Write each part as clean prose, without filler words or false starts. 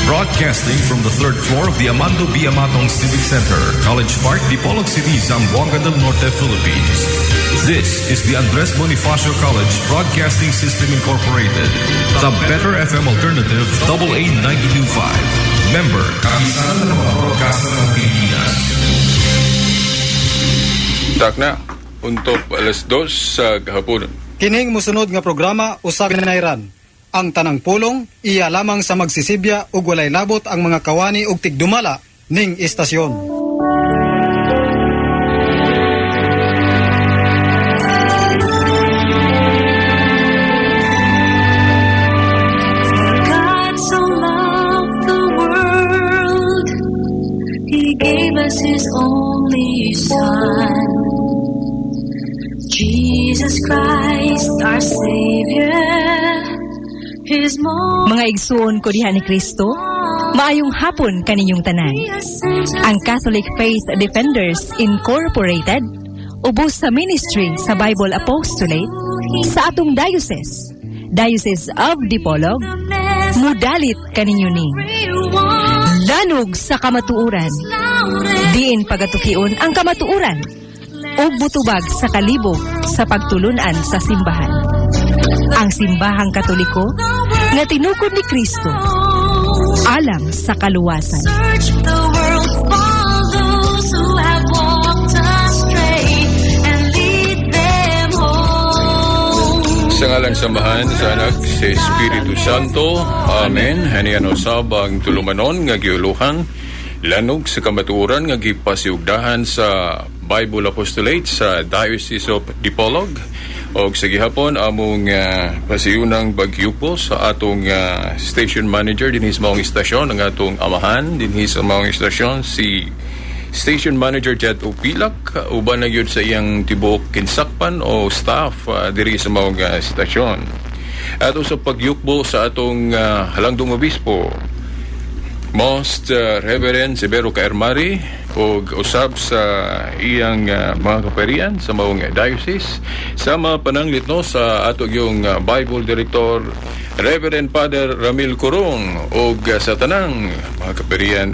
Broadcasting from the third floor of the Amando B. Amatong Civic Center, College Park, Dipolog City, Zamboanga del Norte, Philippines. This is the Andres Bonifacio College Broadcasting System Incorporated, the better FM alternative, AA 92.5. Member, kapisanan ng mga broadcaster ng Pilipinas. Tak na, untuk alas 2 sa kahaponan. Kining musunod nga programa usabin na Iran. Ang tanang pulong iya lamang sa magsisibya ug walay labot ang mga kawani ug tigdumala ning istasyon. God so loved the world, He gave us His only Son, Jesus Christ our Savior. Mga igsuon ko diha ni Kristo, maayong hapon kaninyong tanan. Ang Catholic Faith Defenders Incorporated, ubos sa ministry sa Bible Apostolate sa atong Diocese of Dipolog, mudalit kaninyo ni lanog sa kamatuuran, diin pagatukion ang kamatuuran, ug butubag sa kalibog sa pagtulunan sa simbahan. Ang simbahang Katoliko nga tinukod ni Kristo alang sa kaluwasan. Search the world for those who have walked astray and lead them home. Sa ngalang samahan sa anak sa Espiritu Santo. Amen. Hanian usab ang tulumanon nga giuluhan lanog sa kamatuoran nga gipasiugdahan sa Bible Apostolate sa Diocese of Dipolog. Og sa gihapon among pasiyunang bagyupo sa atong station manager dinhi sa maong istasyon, ang atong amahan dinhi sa maong istasyon, si station manager Jet Upilak, uban na gyud sa iyang tibuok kinsakpan o staff diri sa maong istasyon. At sa pagyukbo sa atong halangdong obispo, Most Reverend Severo Caermari, o usab sa iyang mga kaparian sa maong diocese, sama pananglit no sa ato yung Bible Director Reverend Father Ramil Corong, o sa tanang mga kaparian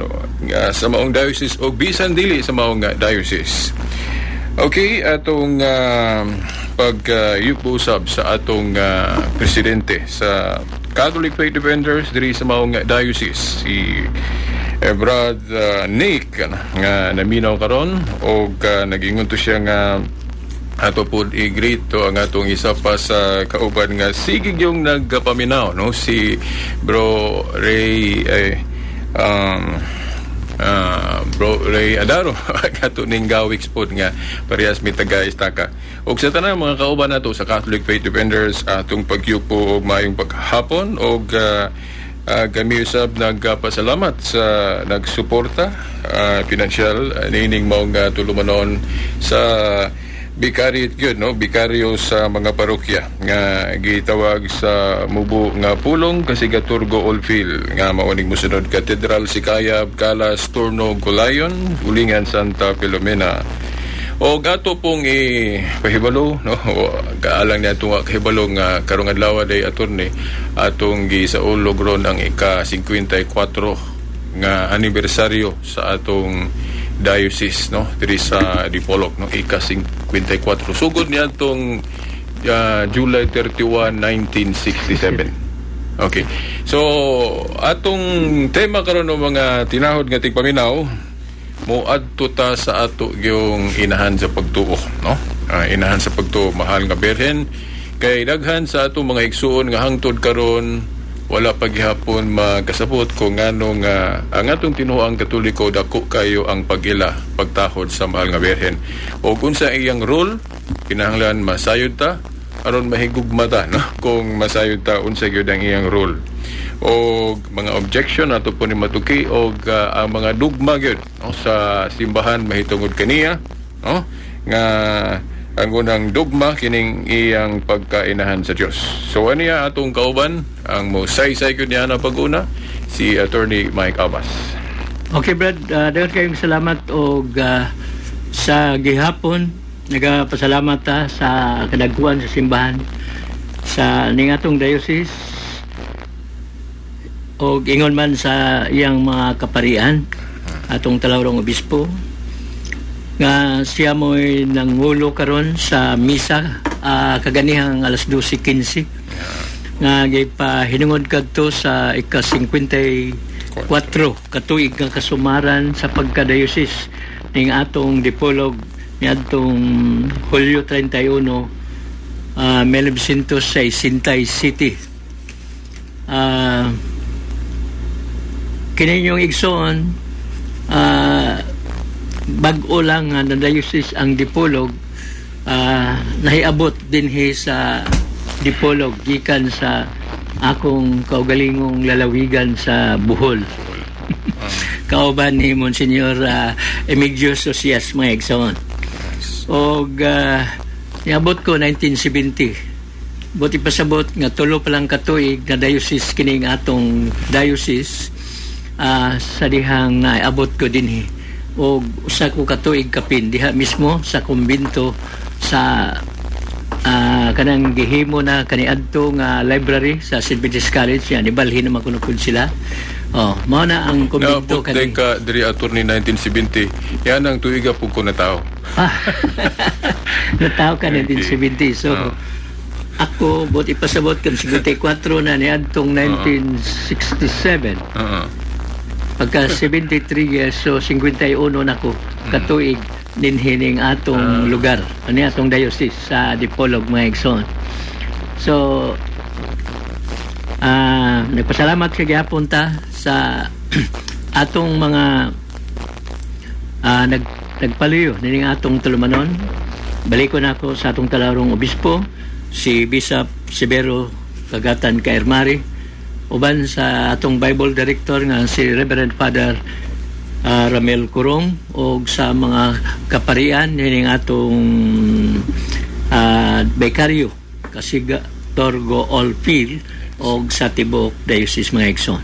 sa maong diocese o bisan dili sa maong diocese. Okay, atong pag-usab sa atong presidente sa Catholic Faith Defenders diri sa maong diocese, si Brad Nick nga naminaw karon, og nagingon to siya nga ato pod i-greet to ang atong isa pa sa kauban nga sigig yung nagpaminaw, no, si Bro Ray Bro Ray Adaro ato ning gawiks pod nga parehas mi taga Istaka. Og sa tanang mga kauban nato sa Catholic Faith Defenders, atong pagyupo og maayong paghapon, og kami usab nagpasalamat sa nagsuporta pinansyal nining maong tulumanon sa Vicariate gyud, no, bikaryo sa mga parokya nga gitawag sa mubo nga pulong Kasigaturgo Oldfield nga maoning musunod Katedral Sikayab, Calas, Turno, Gulayon, Ulingan, Santa Filomena. O gato pong pahibalo, no, kaalang niya itong kahibalo nga karong adlaw day attorney atong gisaulog ron ang ika-54 nga anibersaryo sa atong diocese, no, diri sa Dipolog, no, ika-54 sugod niya itong July 31, 1967. Okay, so atong tema karon ng mga tinahod nga tigpaminaw mo adto ta sa ato yung inahan sa pagtuo, no, inahan sa pagtuo mahal nga berhen, kay daghan sa ato mga igsuon nga hangtod karon wala paghihapon magkasabot kung anong ang atong tinuoang Katoliko dako kayo ang pagila pagtahod sa mahal nga berhen, o kung sa iyang role kinahanglan masayod ta aron mahigugma ta, no, kung masayod ta unsa gyud ang iyang role, o mga objection ato po ni matuki, o ang mga dugma gyud, no, sa simbahan mahitungod kaniya, no, nga ang unang dugma kining iyang pagkainahan sa Dios. So aniya atong kauban ang mo saysay gyud niya na pag-una, si Attorney Mike Abbas. Okay Brad, daghang kayong salamat, og sa gihapon nagapasalamat ta sa kadagkuan sa simbahan sa ning atong diocese. o ingon man sa iyang mga kaparian atong talawrong obispo nga siya mo'y nangulo karon sa misa kaganihang alas 12:15 nga gipahinungod kadto sa ika-54 katuig nga kasumaran sa pagkadayosis ning atong dipolog niadtong Hulyo 31 1967. Kini yung igsoon bag-o lang nga na diocese ang dipolog nahiabot dinhi sa dipolog gikan sa akong kaugalingong lalawigan sa Bohol. Kauban ni Monsignor Emigdio Socias mga igsoon. Og niabot ko 1970. Buti pasabot nga tulo pa lang katuig na diocese kining atong diocese sa dihang naabot ko dinhi. Og usa ko katuig kapin diha mismo sa kumbinto sa kanang gihimo na kaniadto nga library sa St. Vincent's College yan ibalhin naman kuno sila. Mao na ang kumbinto kani ka diri attorney 1970 yan ang tuiga pug ko na tao. Nataw ka 1970 so ako buti pasabot kan 54 na niadtong 1967 pagka 73 years so 51 na ko katuig din hining atong lugar ani atong diocese sa Dipolog mga igsoon. So nagpasalamat sa gyapon ta sa atong mga nagpaliyo nining atong tulumanon. Baliko na ako sa atong talawrong obispo si Bishop Severo Kagatan Kairmari uban sa atong Bible Director nga si Reverend Father Ramel Kurong o sa mga kaparian nining atong Becario Kasiga Torgo Olpil o sa Tibok Diocese mga igsoon.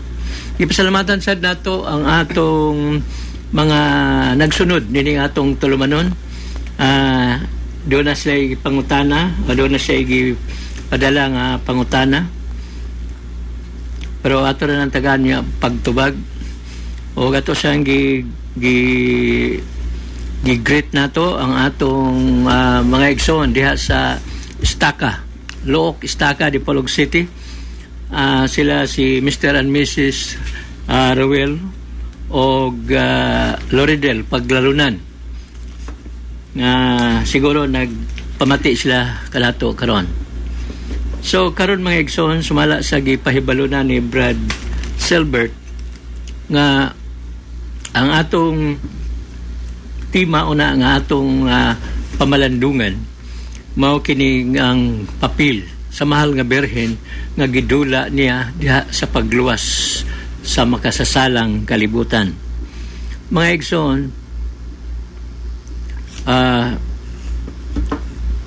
Ipasalamatan sad nato ang atong mga nagsunod nining atong tulumanon. Doon na siya pangutana o doon na siya padala nga pangutana pero ato na ng tagaan niya pagtubag o ato siyang gi-greet nato ang atong mga igsoon diha sa Estaca Look Estaca Dipolog City. Sila si Mr. and Mrs. Rowell o Loridel Paglalunan nga siguro nagpamati sila kanato karon. So karon mga igsoon sumala sa gipahibalo na ni Brad Silbert nga ang atong tema una nga atong pamalandungan mao kini ang papel sa mahal nga berhen nga gidula niya diha sa pagluwas sa makasasalang kalibutan. Mga igsoon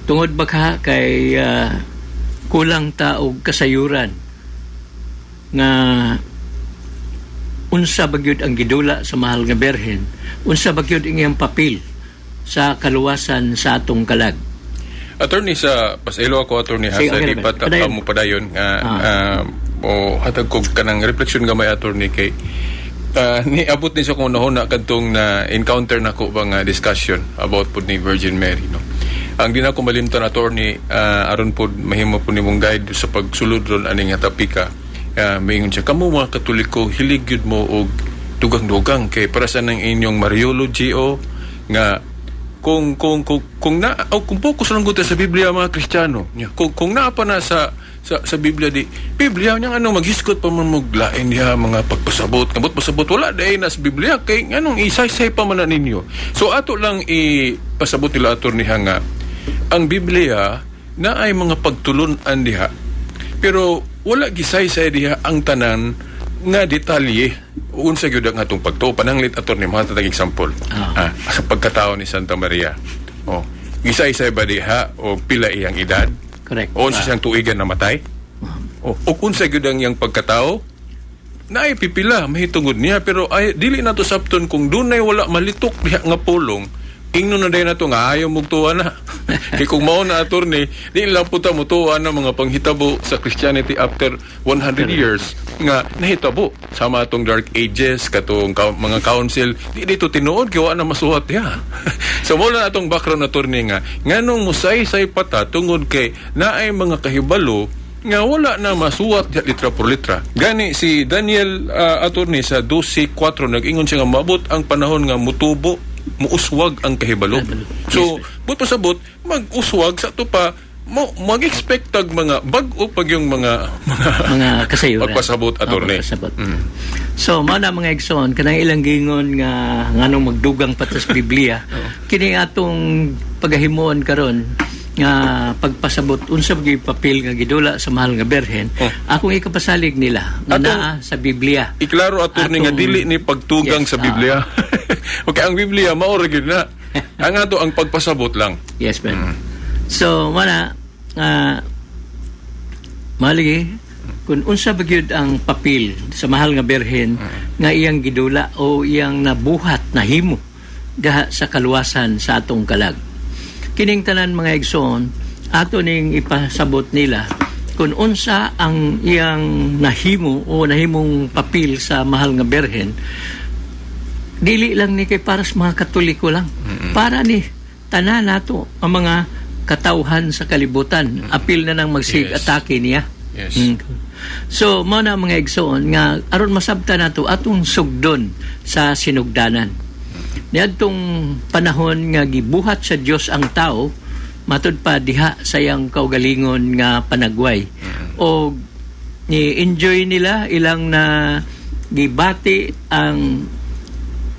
tungod baka kay kulang ta og kasayuran nga unsa bagyod ang gidula sa mahal nga berhen, unsa bagyod iyang papel sa kaluwasan sa atong kalag. Attorney sa paselo ako attorney sa lipat kamo padayon nga o hatag kog kanang reflection gamay attorney kay niabot ni sa kung nahuna kadtong na encounter nako ba nga discussion about pud ni Virgin Mary no. Ang di na ko malimtan attorney aron pud mahimo pud nimong guide sa pagsulod ron aning topika. Maingon siya kamo mga Katoliko hilig gyud mo og dugang-dugang kay para sa nang inyong Mariology o nga kung focus lang gud sa Biblia mga Kristiyano kung naa pa na sa Biblia di Biblia nya anong maghiskot pa man muglain diha mga pagpasabot kabot pasabot wala day na sa Biblia kay anong isaysay pa man ninyo. So ato lang ipasabot nila attorney nga ang Biblia na ay mga pagtulon-an diha pero wala gisaysay diha ang tanan nga detalye unsa gyud ang atong pagtuo pananglit attorney mga tatag example sa pagkatao ni Santa Maria gisaysay ba diha o pila iyang edad. Correct. O siyang tuigan na matay. O kung sa gyud ang iyang pagkatao, naay pipila mahitungod niya pero ay dili nato sabton kung dunay wala malitok diha nga pulong ingno na din na to nga ayaw mugtuan na. Kaya kung mao na attorney, di lang po ta mutuan na mga panghitabo sa Christianity after 100 years nga nahitabo sama atong Dark Ages katong mga council di dito tinuod kiwa na masuhat ya. So mo na atong background attorney nga nganong musay-say pata tungod kay naay mga kahibalo nga wala na masuwat litra por litra. Gani si Daniel attorney sa 12:4 nag-ingon siya nga mabot ang panahon nga mutubo muuswag ang kahibalo. So, buto sa but, mag-uswag sa ito pa, mag-expect tag mga bag-o pag yung mga kasayuran. Pagpasabot, attorney. So, mao na mga igsoon, kanang ilang gingon nga nganong magdugang patas Biblia, kini atong pagahimoon karon nga pagpasabot unsa gyud papel nga gidula sa mahal nga berhen akong ikapasalig nila nga naa sa Biblia. Iklaro attorney nga dili ni pagtugang sa Biblia. Okay, ang Biblia mao ra gyud na. Ang ato ang pagpasabot lang. Yes, man. So, mana maligi kung unsa ba gyud ang papel sa mahal nga berhen nga iyang gidula o iyang nabuhat nahimo diha sa kaluwasan sa atong kalag. Kining tanan mga igsoon, ato ning ipasabot nila kung unsa ang iyang nahimo o nahimong papel sa mahal nga berhen. Dili lang ni kay para sa mga Katoliko lang. Para ni tanan nato ang mga katawhan sa kalibutan. Apil na nang magsig-atake niya. Yes. So, mao na mga igsoon nga aron masabta nato atong sugdon sa sinugdanan. Niadtong panahon nga gibuhat sa Dios ang tao matud pa diha sa iyang kaugalingon nga panagway o ni-enjoy nila ilang na gibati ang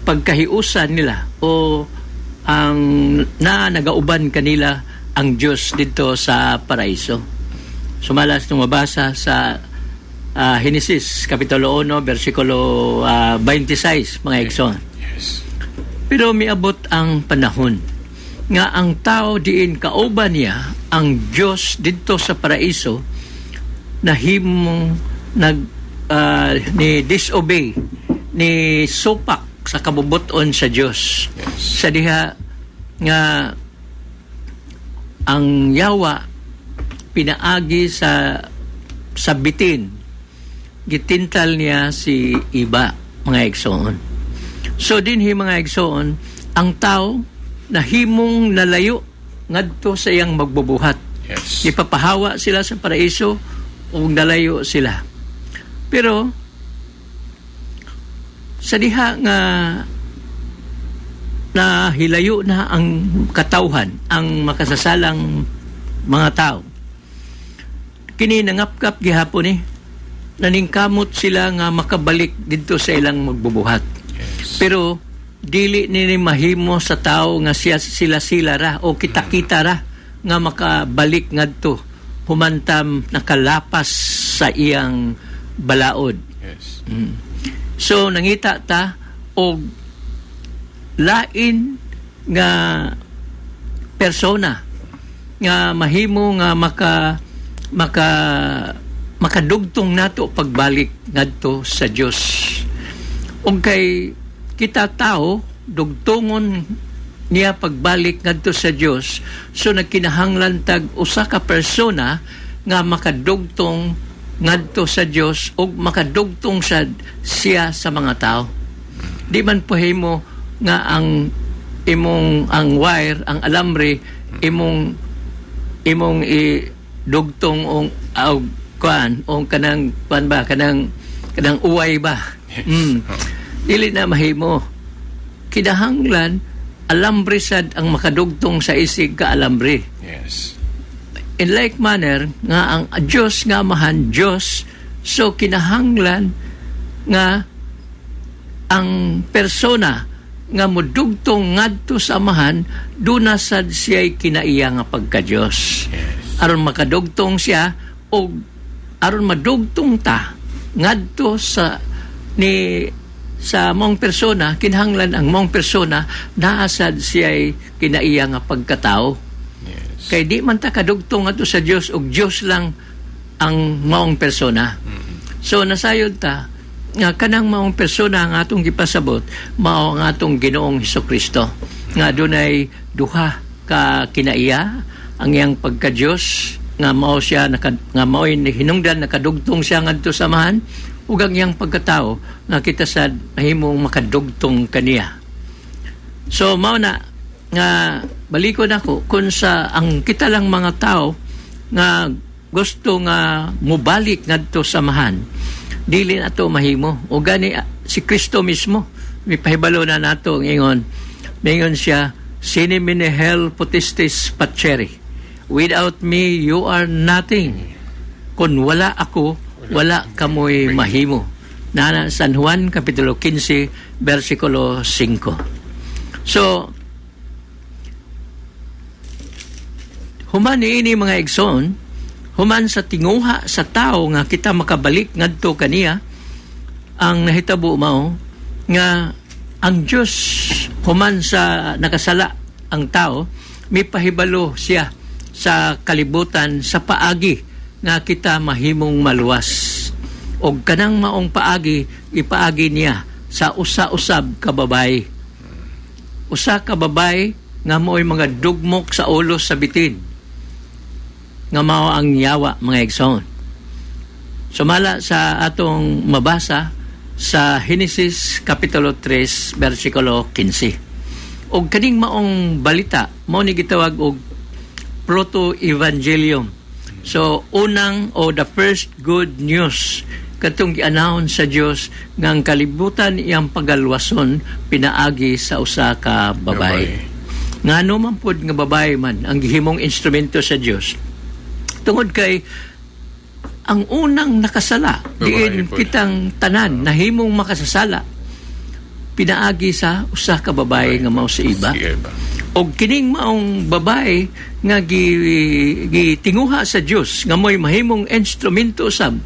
pagkahiusan nila o ang nagauban kanila ang Dios dito sa paraiso. Sumalas nung mabasa sa Genesis Kapitulo 1 versikulo 26 mga igsoon. Yes. Pero miabot ang panahon nga ang tao diin kauban niya ang Dios dito sa paraiso nahimong ni disobey ni supak sa kabubuton sa Dios. Yes. Sa diha nga ang yawa pinaagi sa bitin gitintal niya si iba mga igsoon. So dinhi mga igsoon, ang tao nahimong nalayo ngadto sa iyang magbubuhat. Yes. Ipapahawa sila sa paraiso o nalayo sila. Pero sa diha nga nahilayo na ang katawhan, ang makasasalang mga tao. Kini nangapkap gihapon naningkamot sila nga makabalik dito sa ilang magbubuhat. Yes. Pero dili nini mahimo sa tao nga sila ra o kita-kita ra nga makabalik ngadto humantam nakalapas sa iyang balaod. Yes. So nangita ta og lain nga persona nga mahimo nga makadugtong nato pagbalik ngadto sa Dios. Og kay kita tao dugtungon niya pagbalik ngadto sa Dios, so nagkinahanglan tag usa ka persona nga makadugtong ngadto sa Dios ug makadugtong siya sa mga tao. Di man pohimo nga ang wire, ang alambre imong dugtong ong kanang uway ba. Dili na mahimo. Kinahanglan alambre sad ang makadugtong sa isig ka alambre. Yes. In like manner nga ang Dios nga mahan Dios, so kinahanglan nga ang persona nga modugtong ngadto sa amahan duna sad siya'y kinaiya nga pagka-Dios. Yes. Aron makadugtong siya o aron madugtong ta ngadto sa mong persona, kinahanglan ang mong persona naasad siya'y kinaiya nga pagkatao. Yes. Kay di man ta kadugtong ngadto sa Dios og Dios lang ang maong persona. So nasayod ta nga kanang maong persona ang atong gipasabot mao ang atong Ginoong Hesukristo. nga dunay duha ka kinaiya ang iyang pagka-Dios nga mao siya nga mao'y hinungdan nakadugtong siya ngadto sa amahan ug ang iyang pagkatao nga kita sad mahimong makadugtong kaniya. So mao na nga balikon ako kung sa ang kita lang mga tao nga gusto nga mubalik ngadto sa amahan, dili nato mahimo. O gani si Kristo mismo mipahibalo na nato ang ingon. Mingon siya, "Sine mine hel potestis pacere. Without me, you are nothing. Kung wala ako, wala kamoy mahimo." Nana San Juan, Kapitulo 15, versikulo 5. So, human niini mga igsoon, human sa tinguha sa tao nga kita makabalik ngadto kaniya, ang nahitabo mao nga ang Diyos human sa nakasala ang tao, may pahibalo siya sa kalibutan sa paagi nga kita mahimong maluwas. O kanang maong paagi, ipaagi niya sa usa-usab ka babae. Usa ka babae nga mo'y mga dugmok sa ulo sa bitin. Nga mao ang yawa mga igsoon. Sumala sa atong mabasa sa Genesis Kapitulo 3, versikulo 15. O kaning maong balita, mo ni gitawag og proto-evangelium. So, unang o the first good news katong gi-announce sa Dios nga ang kalibutan iyang pagalwason pinaagi sa usa ka babae. Ngano man pud nga babae man ang gihimong instrumento sa Dios. Tungod kay ang unang nakasala, diin kitang tanan nahimong makasasala pinaagi sa usa ka babae nga mao sa iba. Og kining maong babae nga gitinguha sa Dios nga mo'y mahimong instrumento sab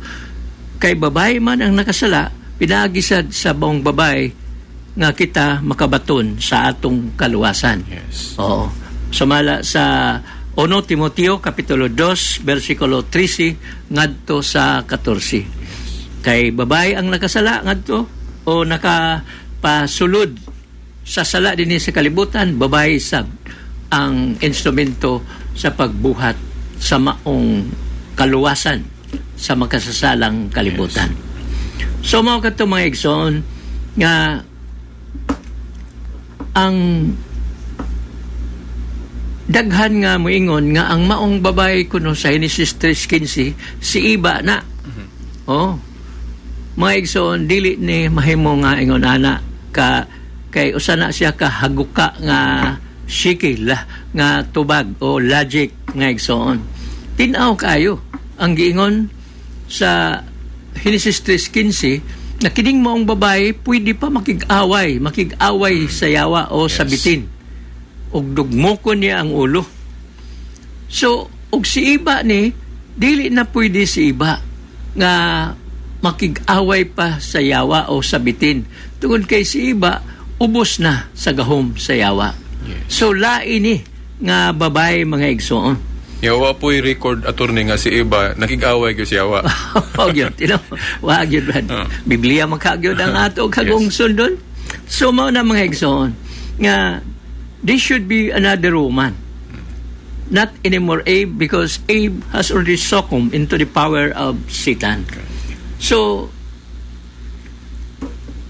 kay babae man ang nakasala pinaagi sa buong babae nga kita makabaton sa atong kaluwasan. Yes. Oo. Sumala sa 1 Timoteo Kapitulo 2 versikulo 13 ngadto sa 14. Kay babae ang nakasala ngadto o nakapasulod sa sala dinhi sa kalibutan, babae sab ang instrumento sa pagbuhat sa maong kaluwasan sa makasasalang kalibutan. Yes. So mao kadto mga igsoon nga ang daghan nga moingon nga ang maong babae kuno sa Genesis 3:15 si Iba na. Oh. Mga igsoon dili ni mahimo nga ingon ana ka kay usa na siya ka haguka nga shikil nga tubag o logic nga igsoon. Tin-aw kayo ang giingon sa Genesis 3:15 na kining maong babae pwede pa makig-away sa yawa o sa bitin. Og dugmokon niya ang ulo. So, og si Iba ni, dili na pwede si Iba nga makig-away pa sa yawa o sa bitin. Tungod kay si Iba, ubos na sa gahom sa yawa. Yes. So, lain ni nga babae mga igsoon. Yawa po'y record attorney nga si Iba, nakig-away ko si Yawa. Wag yun, wag yun, Brad. Biblia magkagyod ang ato kagong sundon. So, mao na mga igsoon nga this should be another woman. Not anymore Abe, because Abe has already succumbed into the power of Satan. So,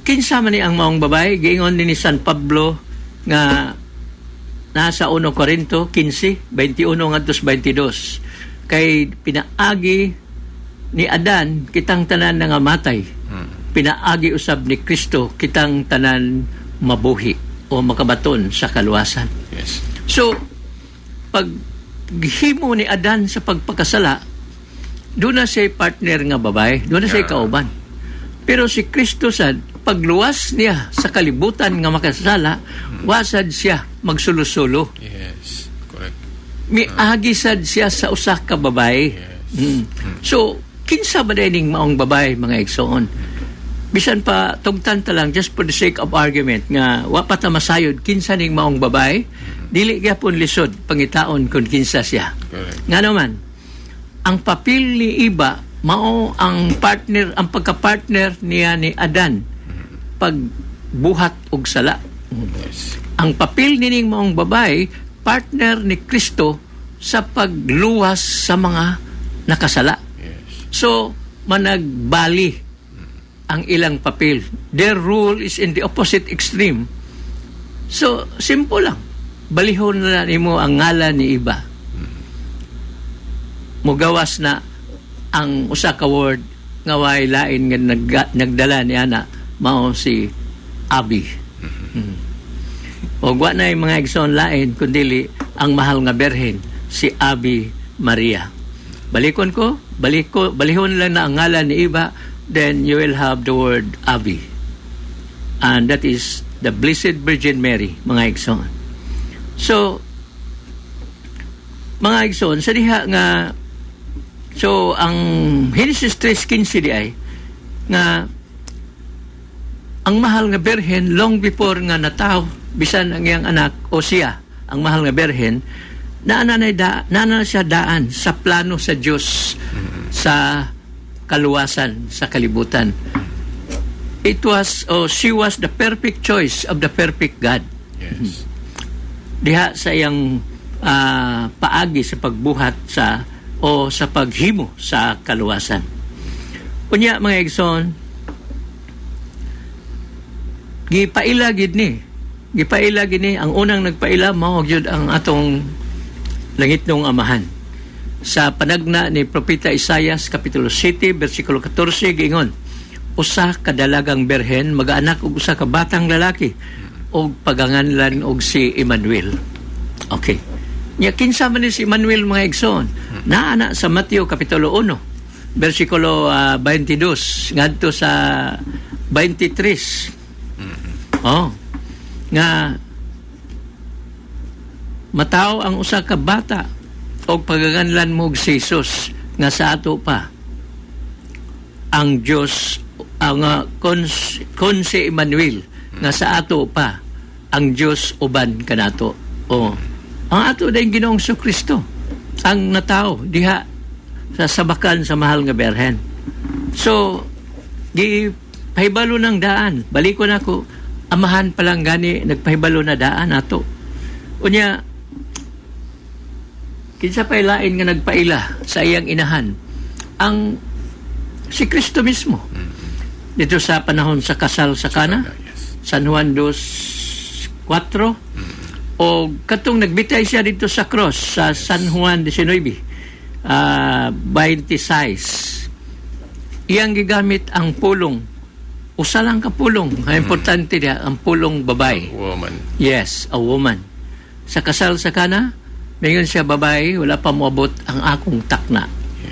kinsa man ni ang maong babae, giingon ni San Pablo nga nasa 1 Corinto 15, 21 ngadto 22. Kay pinaagi ni Adan kitang tanan nga matay. Pinaagi usab ni Kristo kitang tanan mabuhi o makabaton sa kaluwasan. Yes. So, pag himo ni Adan sa pagpakasala, doon na siya partner nga babae, doon na siya kauban. Pero si Kristo sad, pagluwas niya sa kalibutan nga makasala, wasad siya magsulusulo. Yes. Correct. Miagi sad siya sa usa ka babae. Yes. So, kinsa ba dining maong babae mga igsoon? Bisan pa tugtan ta lang just for the sake of argument nga wa pa ta masayod kinsa ning maong babae, dili gyapon lisod pangitaon kun kinsa siya. Correct. Nga naman ang papel ni Iba mao ang partner, ang pagka-partner niya ni Adan pagbuhat og sala. Yes. ang papel nining maong babae, partner ni Kristo sa pagluwas sa mga nakasala. So, managbali ang ilang papel. Their rule is in the opposite extreme. So, simple lang. Balihon na nimo ang ngalan ni iba. Mugawas na ang usa ka word nga way lain nga nagdala niya na mao si Abi. O wa na yung mga igsoon lain kundi ang mahal nga berhen si Abi Maria. Balihon lang na ang ngalan ni iba, then you will have the word Abi. And that is the Blessed Virgin Mary, mga igsoon. So, mga igsoon, sa diha nga, so, ang Genesis 3:15 di ay, nga, ang mahal nga berhen, long before nga nataw, bisan ang iyang anak, o siya, ang mahal nga berhen, naana siya daan sa plano sa Diyos, sa kaluwasan, sa kalibutan. She was the perfect choice of the perfect God. Yes. Diha sa iyang paagi sa pagbuhat sa paghimo sa kaluwasan. Unya, mga igsoon, gipaila gid ni ang unang nagpaila mao gyud ang atong langitnong amahan. Sa panagna ni propeta Isaias kapitulo 7 bersikulo 14 giingon, usa ka dalagang berhen mag-anak og usa ka batang lalaki og paganganlan og si Emmanuel. Okay. Nya kinsa man ni si Emmanuel, mga igsoon? Naana sa Mateo kapitulo 1 bersikulo 22 ngadto sa 23. Nga mataw ang usa ka bata og pagaganlan mo og si Jesus nga sa ato pa ang Dios ang kon si Emmanuel nga sa ato pa ang Dios uban kanato. Ang ato dayong Ginoong Kristo ang natao diha sa sabakan sa mahal nga berhen. So di pahibalo ng daan, balikon ako, amahan pa lang gani nagpahibalo na daan ato. Unya, kinsa pay lain nga nagpaila sa iyang inahan ang si Kristo mismo. Dito sa panahon sa kasal sa Cana, San Juan 2:4, o katong nagbitay siya dito sa cross sa San Juan 19, 26. Iyang gigamit ang pulong. Usa lang ka pulong. Ang importante dia ang pulong babae. Woman. Yes, a woman. Sa kasal sa Cana, mayon siya babae, wala pa moabot ang akong takna.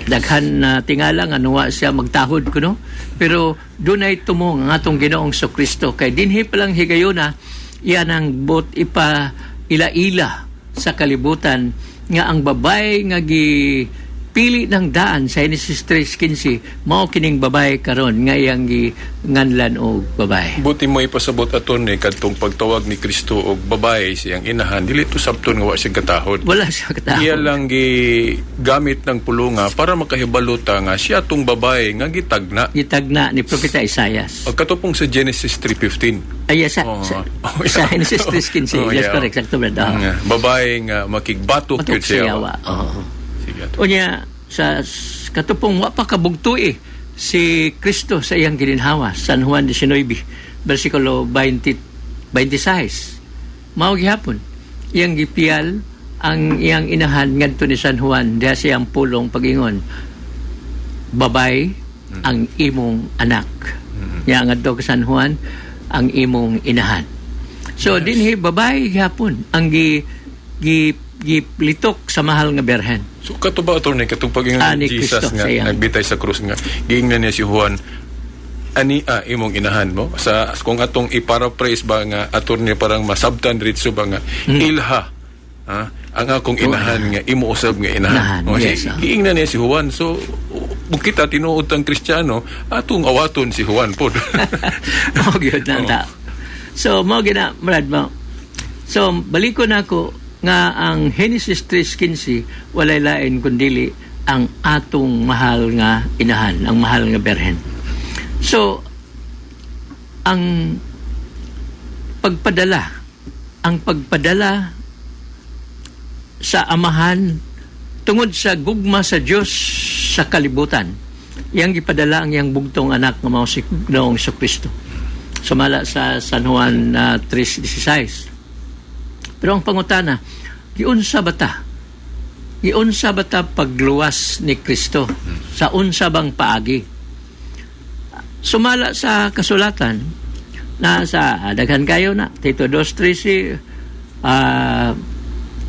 Daghan na tingala nga nuwa siya magtahod kuno, pero dunay tumong ang atong Ginoong Kristo kay dinhi pa lang higayuna iyan ang bot ipa ila-ila sa kalibutan nga ang babae nga gipili ng daan sa Genesis 3:15 mao kining babae karon nga iyang ginganlan og babae. Buti mo ipasabot aton ni kadtong pagtawag ni Kristo og babae siyang inahan, dili to sabton nga wa siya katahod. Wala siya katahod. Iya lang gamit ng pulunga para makahibalota nga siya tong babae nga gitagna ni propeta Isaias. O katupong sa Genesis 3:15. Ay, sa Genesis 3:15. Yes, correct. Sakto ba? Babae nga makigbatok Matok siya. siyawa. Sige. Unya, sa katupong wa pa kabugto si Kristo sa iyang gininhawa, San Juan 19, versikulo 26. Mao gihapon, iyang gipiyal ang iyang inahan ngadto ni San Juan diha siyang pulong pagingon, babay ang imong anak. Nya ngadto ka San Juan ang imong inahan. So dinhi babae gihapon ang giplitok sa mahal nga berhen. So katuba ato ni katong pagingon ni ni Jesus Kristo, nga nagbitay sa krus nga giingnan niya si Juan, ani imong inahan mo sa kung atong i-paraphrase ba nga aton ni parang masabtan ritso ba nga ilha ang akong inahan nga imo usab nga inahan. Yes, giingnan niya si Juan. So kung kita tinuod ang Kristiyano, atong awaton si Juan po. Mao gyud na. So mao gina Brad mo. So balikon ako nga ang Genesis 3:15 walay lain kundi ang atong mahal nga inahan, ang mahal nga berhen. So ang ang pagpadala sa amahan tungod sa gugma sa Dios sa kalibutan. Yang gipadala ang iyang bugtong anak nga mao si Ginoong Kristo. Sumala sa San Juan 3:16. Pero ang pangutana, giunsa ba ta? Giunsa ba ta pagluwas ni Kristo? Sa unsa bang paagi? Sumala sa kasulatan na sa daghan kayo na Tito 2:13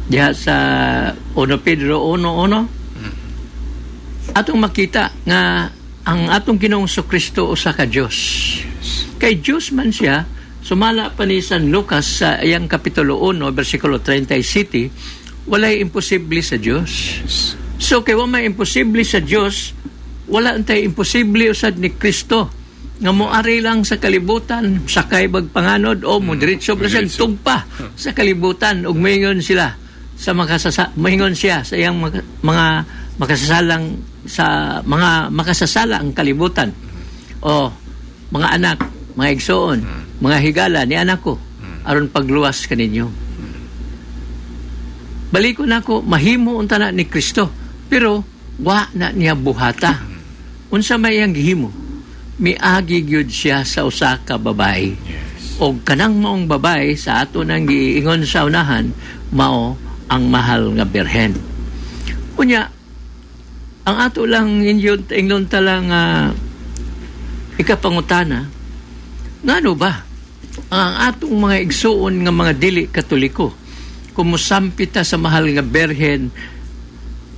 diha sa 1 Pedro 1:1 atong makita nga ang atong Ginoong Kristo usa ka Dios. Kay Dios man siya, sumala pa ni San Lucas sa iyang kapitulo 1 bersikulo 37, walay imposible sa Dios. So kay wa may imposible sa Dios, wala antay imposible usad ni Kristo nga moari lang sa kalibutan sakay bagpanganod o mo diretso ra siyang tugpa sa kalibutan ug moingon sila sa moingon siya sa iyang mga makasasalang sa mga makasasala ang kalibutan. O mga anak, mga igsoon, mga higala ni anak ko aron pagluwas kaninyo. Baliko na ko, mahimo unta na ni Kristo, pero wa na niya buhata. Unsa may iyang gihimo? Miagi gyud siya sa usa ka babae. O kanang maong babae sa ato nang giingon sa unahan, mao ang mahal nga birhen. Unya, ang ato lang ingon talang ikapangutana, ngano ba ang atong mga igsuon nga mga dili Katoliko kumusampita sa mahal nga birhen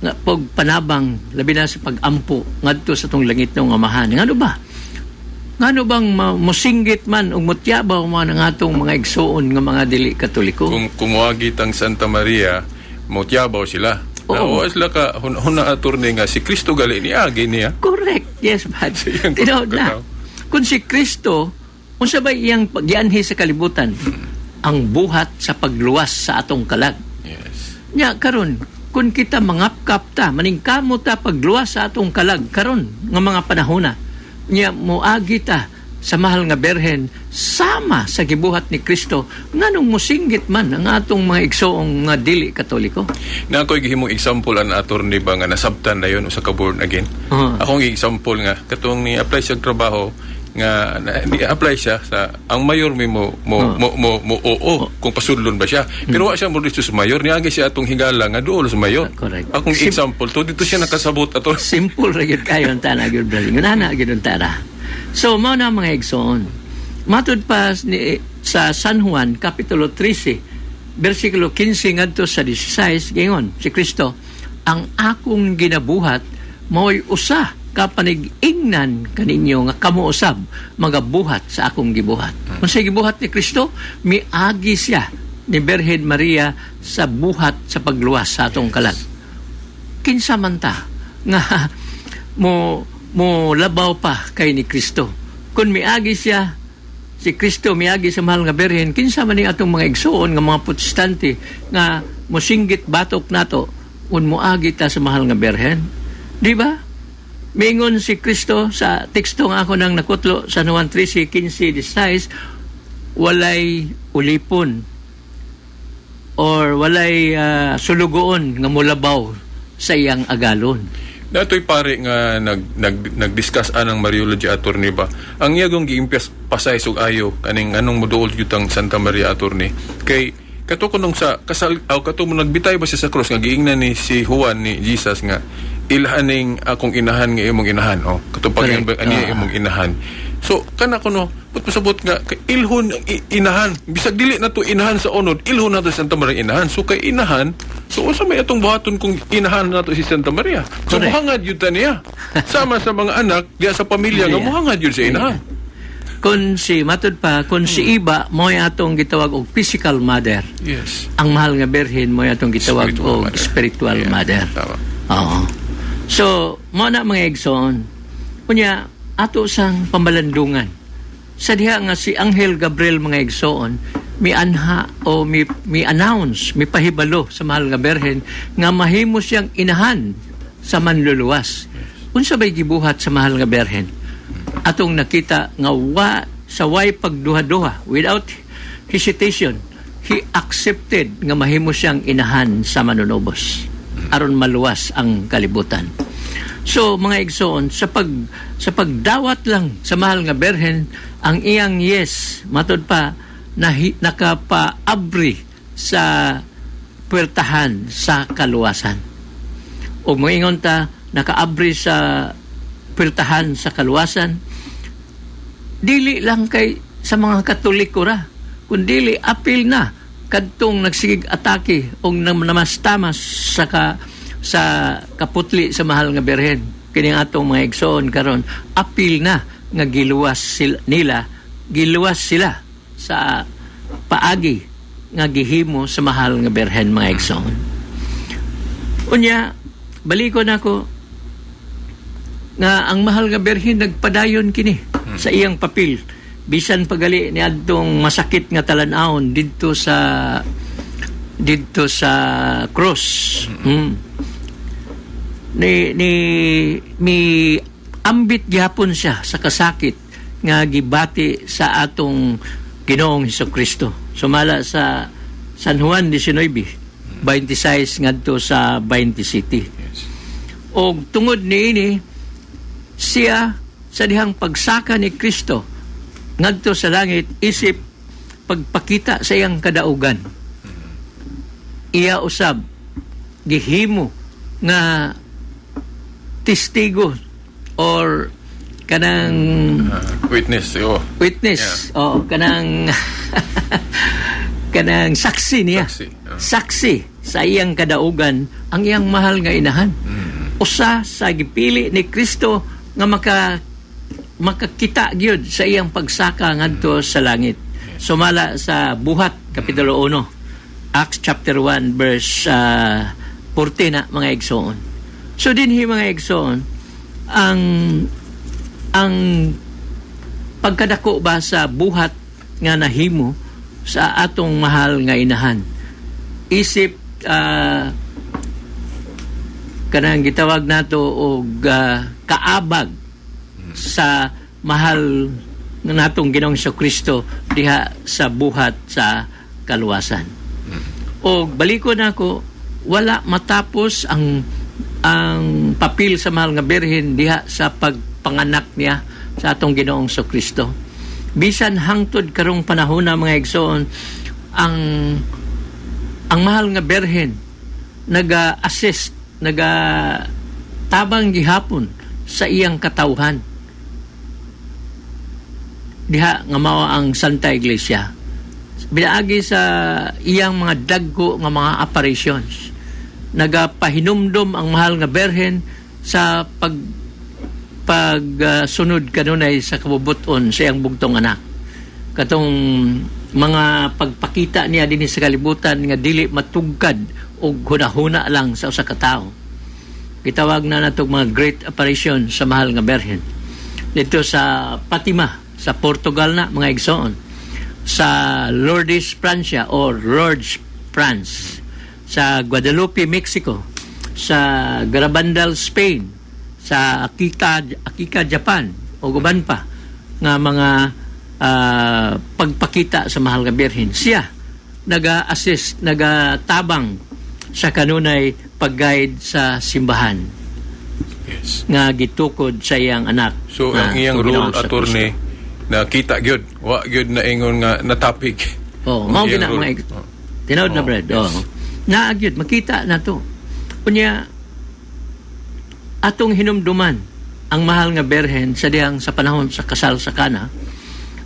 nga pagpanabang labi na sa pagampo ngadto sa tong langit ng amahan? Ngano ba? Ngano bang mosinggit man o mutyabaw man ang atong mga igsuon nga mga dili Katoliko? Kung kumuagit ang Santa Maria, mutyabaw sila. Oo. Sila ka, huna attorney nga, si Kristo gali niagi niya. Correct. Yes, but Siyang tinood na. kataw. Kung si Kristo, unsa ba iyang pagyanhi sa kalibutan? Ang buhat sa pagluwas sa atong kalag. Yes. Nya karon, kung kita mangapkap ta, maningkamo ta pagluwas sa atong kalag karon nga mga panahona, nya moagi ta sa mahal nga berhen sama sa gibuhat ni Kristo nganong mosinggit man ang atong mga igsoong nga dili Katoliko. Na ako'y gihimong example an attorney ba nga nasabtan na yun o sa ka-born again. Akong example nga, katong ni-apply siya trabaho nga ni-apply siya sa ang mayor mo kung pasudlon ba siya. Pero wa siya mo dito sa mayor, niagi siya atong higala nga duol sa mayor. Correct. Akong example to dito siya nakasabot ato. Simple ra gyud kayo ang tana gyud brother. Ngunana gyud ang tana. So mao na mga igsoon. Matud pa sa San Juan kapitulo 13 bersikulo 15 ngadto sa 16 gingon si Kristo, ang akong ginabuhat mao'y usa ka panig-ingnan kaninyo nga kamo usab magabuhat sa akong gibuhat. Unsa gibuhat ni Kristo? Miagi siya ni Birhen Maria sa buhat sa pagluwas sa atong kalag. Kinsa man ta nga mo labaw pa kay ni Kristo. Kung miagi siya, si Kristo miagi sa mahal nga Birhen, kinsa man ni atong mga igsoon nga mga protestante nga mosinggit batok nato kung moagi ta sa mahal nga Birhen. Di ba? Mingon si Kristo sa teksto nga ako nang nakutlo sa Juan 13:15-16, walay ulipon or walay sulugoon nga mulabaw sa iyang agalon. Dato'y pare nga nag-discuss anang Mariology attorney ba. Ang iyagong giimpias pasay sug ayo kaning anong moduol yutang Santa Maria attorney. Kay kato kunong sa kasal kato mo nagbitay ba siya sa cross nga giingnan ni si Juan ni Jesus nga ilhaning akong inahan nga imong inahan. Kato pag ani imong inahan. So kana kuno pasabot nga ilhon inahan bisag dili na to inahan sa unod ilhon na to Santa Maria inahan. So kay inahan, so usa may atong buhaton kung inahan na to si Santa Maria. So muhangad yun ta niya sama sa mga anak diya sa pamilya nga muhangad yun sa inahan. Kung si matud pa kung si iba mo'y atong gitawag og physical mother. Yes. Ang mahal nga Birhen mo'y atong gitawag og spiritual mother. Tama. Oo. So mo na mga igsoon kunya ato sang pamalandungan sa diha nga si Anghel Gabriel mga igsoon mianha o mi-announce mipahibalo sa mahal nga Birhen nga mahimo siyang inahan sa manluluwas. Unsa bay gibuhat sa mahal nga Birhen? Atong nakita nga sa way pagduha-duha without hesitation he accepted nga mahimo siyang inahan sa manunobos aron maluwas ang kalibutan. So mga igsoon, sa pagdawat lang sa mahal nga berhen, ang iyang yes matud pa nakapaabri sa puwertahan sa kaluwasan. O moingon ta nakaabri sa puwertahan sa kaluwasan, dili lang kay sa mga Katoliko ra, kundi apil na kadtong nagsigig atake o namastamas sa kaputli sa mahal nga berhen. Kining atong mga igsoon karon, apil na nga giluwas sila sa paagi nga gihimo sa mahal nga berhen, mga igsoon. Unya, balikon ako nga ang mahal nga berhen nagpadayon kini sa iyang papel, bisan pagali ni adtong masakit nga talan-awon didto sa cross. Mi ambit gyapon siya sa kasakit nga gibati sa atong Ginoong Hesukristo. Sumala sa San Juan 19, 26 ngadto sa 27. O tungod niini, siya sa dihang pagsaka ni Kristo ngadto sa langit, isip pagpakita sa iyang kadaugan. Iya usab gihimo nga testigo or kanang Witness. witness, kanang kanang saksi niya. Saksi sa iyang kadaugan ang iyang mahal nga inahan. Usa sa gipili ni Kristo nga makakita gyud sa iyang pagsaka ngadto sa langit. Sumala sa Buhat kapitulo 1, Acts chapter 1 verse 14 na, mga igsoon. So dinhi, mga igsoon, ang pagkadako ba sa buhat nga nahimo sa atong mahal nga inahan, isip kanang gitawag nato og kaabag sa mahal nga natong Ginoong Hesukristo diha sa buhat sa kaluwasan. O balikon nako, wala matapos ang papel sa mahal nga berhen diha sa pagpanganak niya sa atong Ginoong Hesukristo. Bisan hangtod karong panahon na, mga igsoon, ang mahal nga berhen naga-assist, tabang gihapon sa iyang katawhan diha nga mao ang Santa Iglesia. Binaagi sa iyang mga dagko nga mga apparitions, nagapahinumdom ang mahal nga berhen sa pagsunod kanunay sa kabubuton sa iyang bugtong anak. Katong mga pagpakita niya dinhi sa kalibutan nga dili matugkad og hunahuna lang sa usa ka tawo. Gitawag na natong mga great apparition sa mahal nga berhen. Dito sa Fatima sa Portugal na, mga igsoon, sa Lourdes, Francia or Lourdes, France, sa Guadalupe, Mexico, sa Garabandal, Spain, sa Akika, Japan, o guban pa nga mga pagpakita sa mahal nga berhen. Siya naga-assist, nagatabang sa kanunay pag-guide sa simbahan. Yes. Nga gitukod sa iyang anak. So ang iyang role, attorney, nakita gyud, wa gyud na ingon nga na topic. Mao gina mga tinawd na bread. Yes. Naagyud makita na to. Kunya atong hinumduman ang mahal nga berhen sa dihang sa panahon sa kasal sa Kana,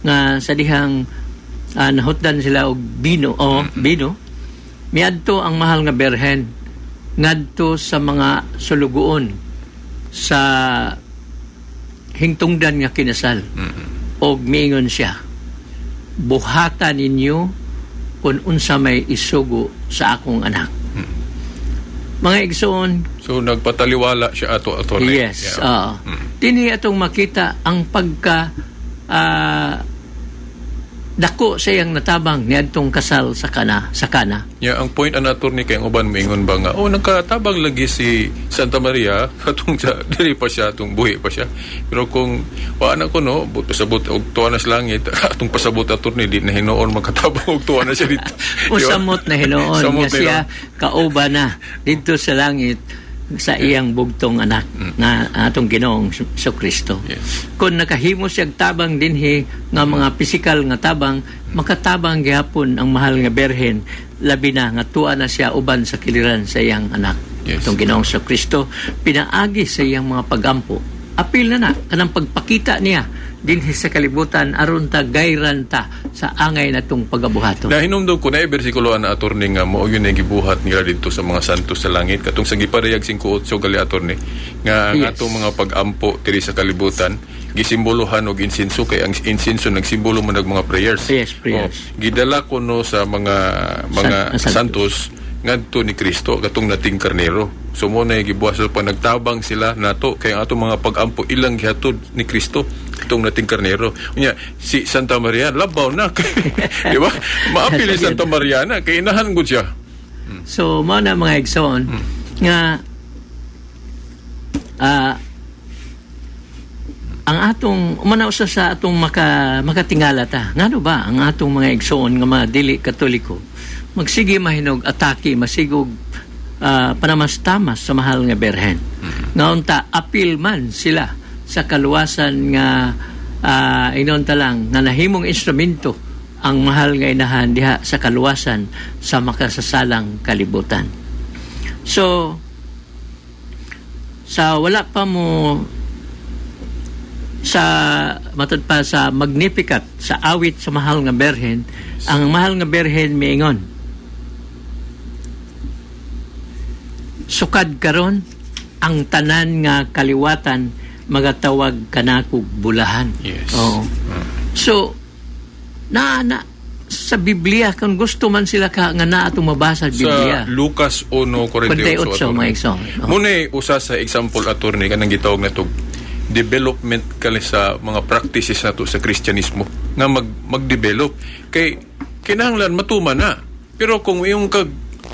nga sa dihang nahutdan sila og bino miadto ang mahal nga berhen ngadto sa mga sulugoon sa hingtungdan nga kinasal. Og miingon siya, buhatan ninyo kung unsa may isugo sa akong anak. Mga igsoon, so nagpataliwala siya ato, attorney. yes, dinhi atong makita ang dako sayang natabang niadtong kasal sa kana. Yeah, ang point ana attorney kay ang uban moingon ba nga nagkatabang lagi si Santa Maria katong sa dili pa siya atong buhi pa siya. Pero kung na ko no pasabot og tuwa na sa langit atong pasabot attorney di na hinuon magkatabang og tuwa na siya dito. Usamot na hinuon Samot nga siya kauba na dito sa langit sa iyang bugtong anak na atong Ginoong Kristo. Yes. Kung nakahimo siya tabang dinhi nga mga pisikal nga tabang, makatabang gihapon ang mahal nga berhen labi na nga tuwa na siya uban sa kiliran sa iyang anak. Yes. Atong Ginoong Kristo pinaagi sa iyang mga pagampo. Apil na kanang pagpakita niya dinhi sa kalibutan aron ta gayran ta sa angay natong pagabuhaton. Na hinumdum ko na bersikulo na attorney nga mo yun ang gibuhat nila dito sa mga santos sa langit katong sa giparehag 5:8 gali attorney nga ang Yes. atong mga pagampo diri sa kalibutan gisimbolohan og insinso kay ang insinso nagsimbolo man ng mga prayers. Yes, prayers. Gidala ko no sa mga santos ngadto ni Kristo katong nating karnero. So mo na gibuhat sa panagtabang sila nato kay ang atong mga pagampo ilang gihatod ni Kristo katong nating karnero. Unya si Santa Maria labaw na. Di ba? Maapil ni Santa Maria na kay inahan gud siya. So, mao na mga igsoon nga ang atong manausa sa atong makatingala ta. Ngano ba ang atong mga igsoon nga mga dili Katoliko magsige mahinog atake masigog panamastamas sa mahal nga berhen. Ngaon ta apil man sila sa kaluwasan nga inonta lang nga nahimong instrumento ang mahal nga inahan diha sa kaluwasan sa makasasalang kalibutan. So sa wala pa mo sa matod pa sa Magnificat sa awit sa mahal nga berhen, ang mahal nga berhen miingon sukad karon ang tanan nga kaliwatan magatawag kanakog bulahan. Yes. Oo. So na sa Biblia kung gusto man sila ka nga naa atong mabasa sa Biblia. Sa Lucas 1:48 mga igsoon. Muna usa sa example attorney kanang gitawag na to development kali sa mga practices nato sa Kristyanismo nga mag-develop kay kinahanglan matuman na. Pero kung yung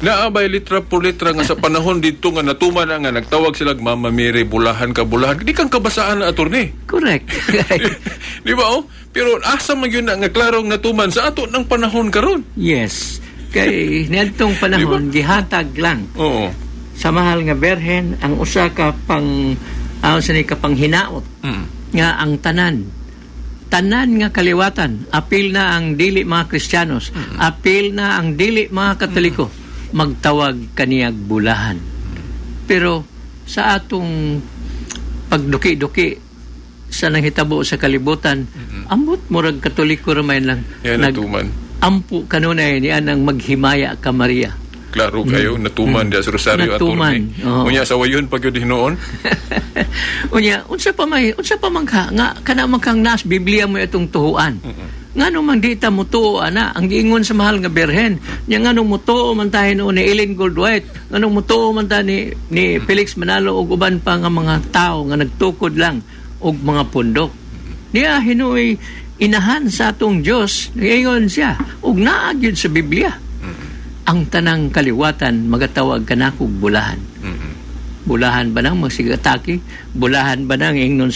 naabay litra por litra nga sa panahon dito nga natuman na nga nagtawag sila mamamiri bulahan di kang kabasaan na attorney. Correct. Di ba Pero asa man yun na nga klarong natuman sa ato ng panahon karon. Yes. Kay niadtong panahon gihatag lang Oo. sa mahal nga berhen ang usa ka pang hinaot nga ang tanan nga kaliwatan apil na ang dili mga Kristiyanos apil na ang dili mga Katoliko magtawag kaniyag bulahan. Pero sa atong pagduki-duki sa nanghitabo sa kalibutan ambot murag Katoliko ramay lang natuman ampu kanunay niya ang maghimaya ka Maria. klaro kayo natuman dia sa Rosario attorney. Unya sa wayon pag yun hinoon. Unya unsa pa man ka nga kana man kang nas Biblia mo itong tuhuan. Ngano man dita mo tuo ana ang giingon sa mahal nga berhen nya ngano mo tuo man tayo noon ni Ellen Goldwhite ngano mo tuo man ta ni Felix Manalo ug uban pa nga mga tao nga nagtukod lang og mga pundok niya hinuoy inahan sa atong Dios ngayon siya ug naa gyud sa Biblia ang tanang kaliwatan magatawag kanakog bulahan. Bulahan ba nang magsigataki? Bulahan ba nang ingnon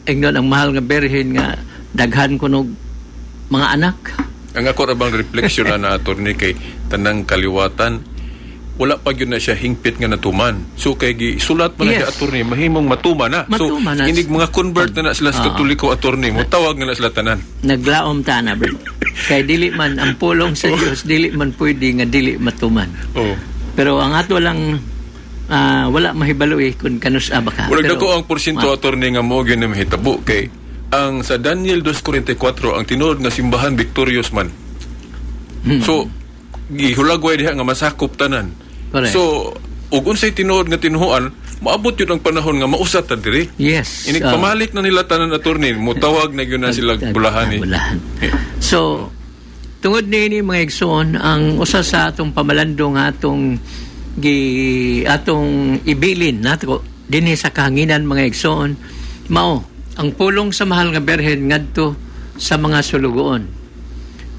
ang mahal nga berhen nga daghan kunog mga anak? Ang ako ra bang refleksyon na attorney kay tanang kaliwatan wala pa gyud na siya hingpit nga natuman. So kay gisulat man siya attorney mahimong matuman na. So inig mga convert na sila sa Katoliko attorney mo tawag na sila tanan. Naglaom ta na bro. Kay dili man ang pulong sa Dios dili man pwede nga dili matuman. Pero ang ato lang wala mahibalo kung kanus baka. Wala dako ang porsyento attorney nga mo gyud na mahitabo kay ang sa Daniel 2:44 ang tinuod nga simbahan victorious man. So gihulagway diha nga masakop tanan. Correct. So ug unsay tinuod nga tinuhuan maabot yun ang panahon nga mausat ta diri. Yes. Inig pamalit na nila tanan attorney mo tawag na gyud na sila bulahan bulahan. So tungod niini mga igsoon ang usa sa atong pamalandong atong ibilin nato dinhi sa kahanginan mga igsoon mao ang pulong sa mahal nga berhen ngadto sa mga sulugoon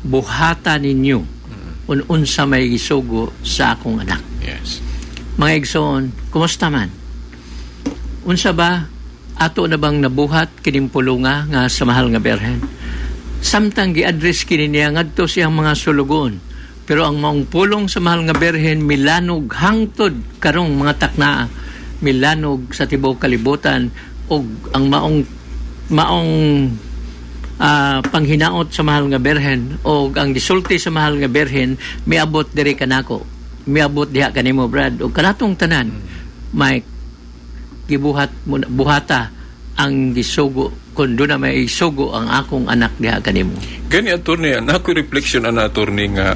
buhata ninyo unsa may gisugo sa akong anak. Yes. Mga igsoon, kumusta man? Unsa ba ato na bang nabuhat kining pulunga nga sa mahal nga Berhen? Samtang gi-address kini niya ngadto siyang mga sulugon. Pero ang maong pulong sa mahal nga Berhen milanog hangtod karong mga takna, milanog sa tibuok kalibutan, og ang maong panghinaot sa mahal nga Berhen o ang gisulti sa mahal nga Berhen miabot diri kanako, miabot diha kanimo Brad, o kanatong tanan may gibuhat buhata ang gisugo kun doon na may isugo ang akong anak diha kanimo. Gani attorney, ako reflection ana attorney nga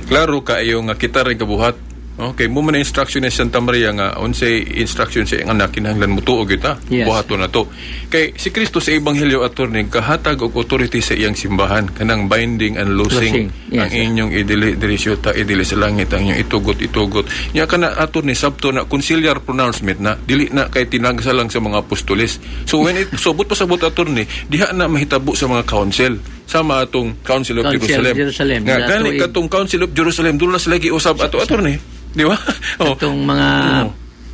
klaro kaayo nga kita ray kabuhat. Okay, mo man instruction ni Santa Maria nga unsay instruction sa iyang anak kinahanglan mo tuog kita. Yes. Buhaton na to. Kay si Kristo sa ebanghelyo attorney kahatag og authority sa iyang simbahan kanang binding and loosing. Yes, Ang inyong idili syuta idili sa langit, ang inyong itugot. Nya kana attorney sabto na conciliar pronouncement na dili na kay tinagsa lang sa mga apostoles. So when it sobot pasabot attorney diha na mahitabo sa mga council sama atong Council of Jerusalem. Nga gani katong Council of Jerusalem dulas lagi usab ato attorney. Di ba? Itong mga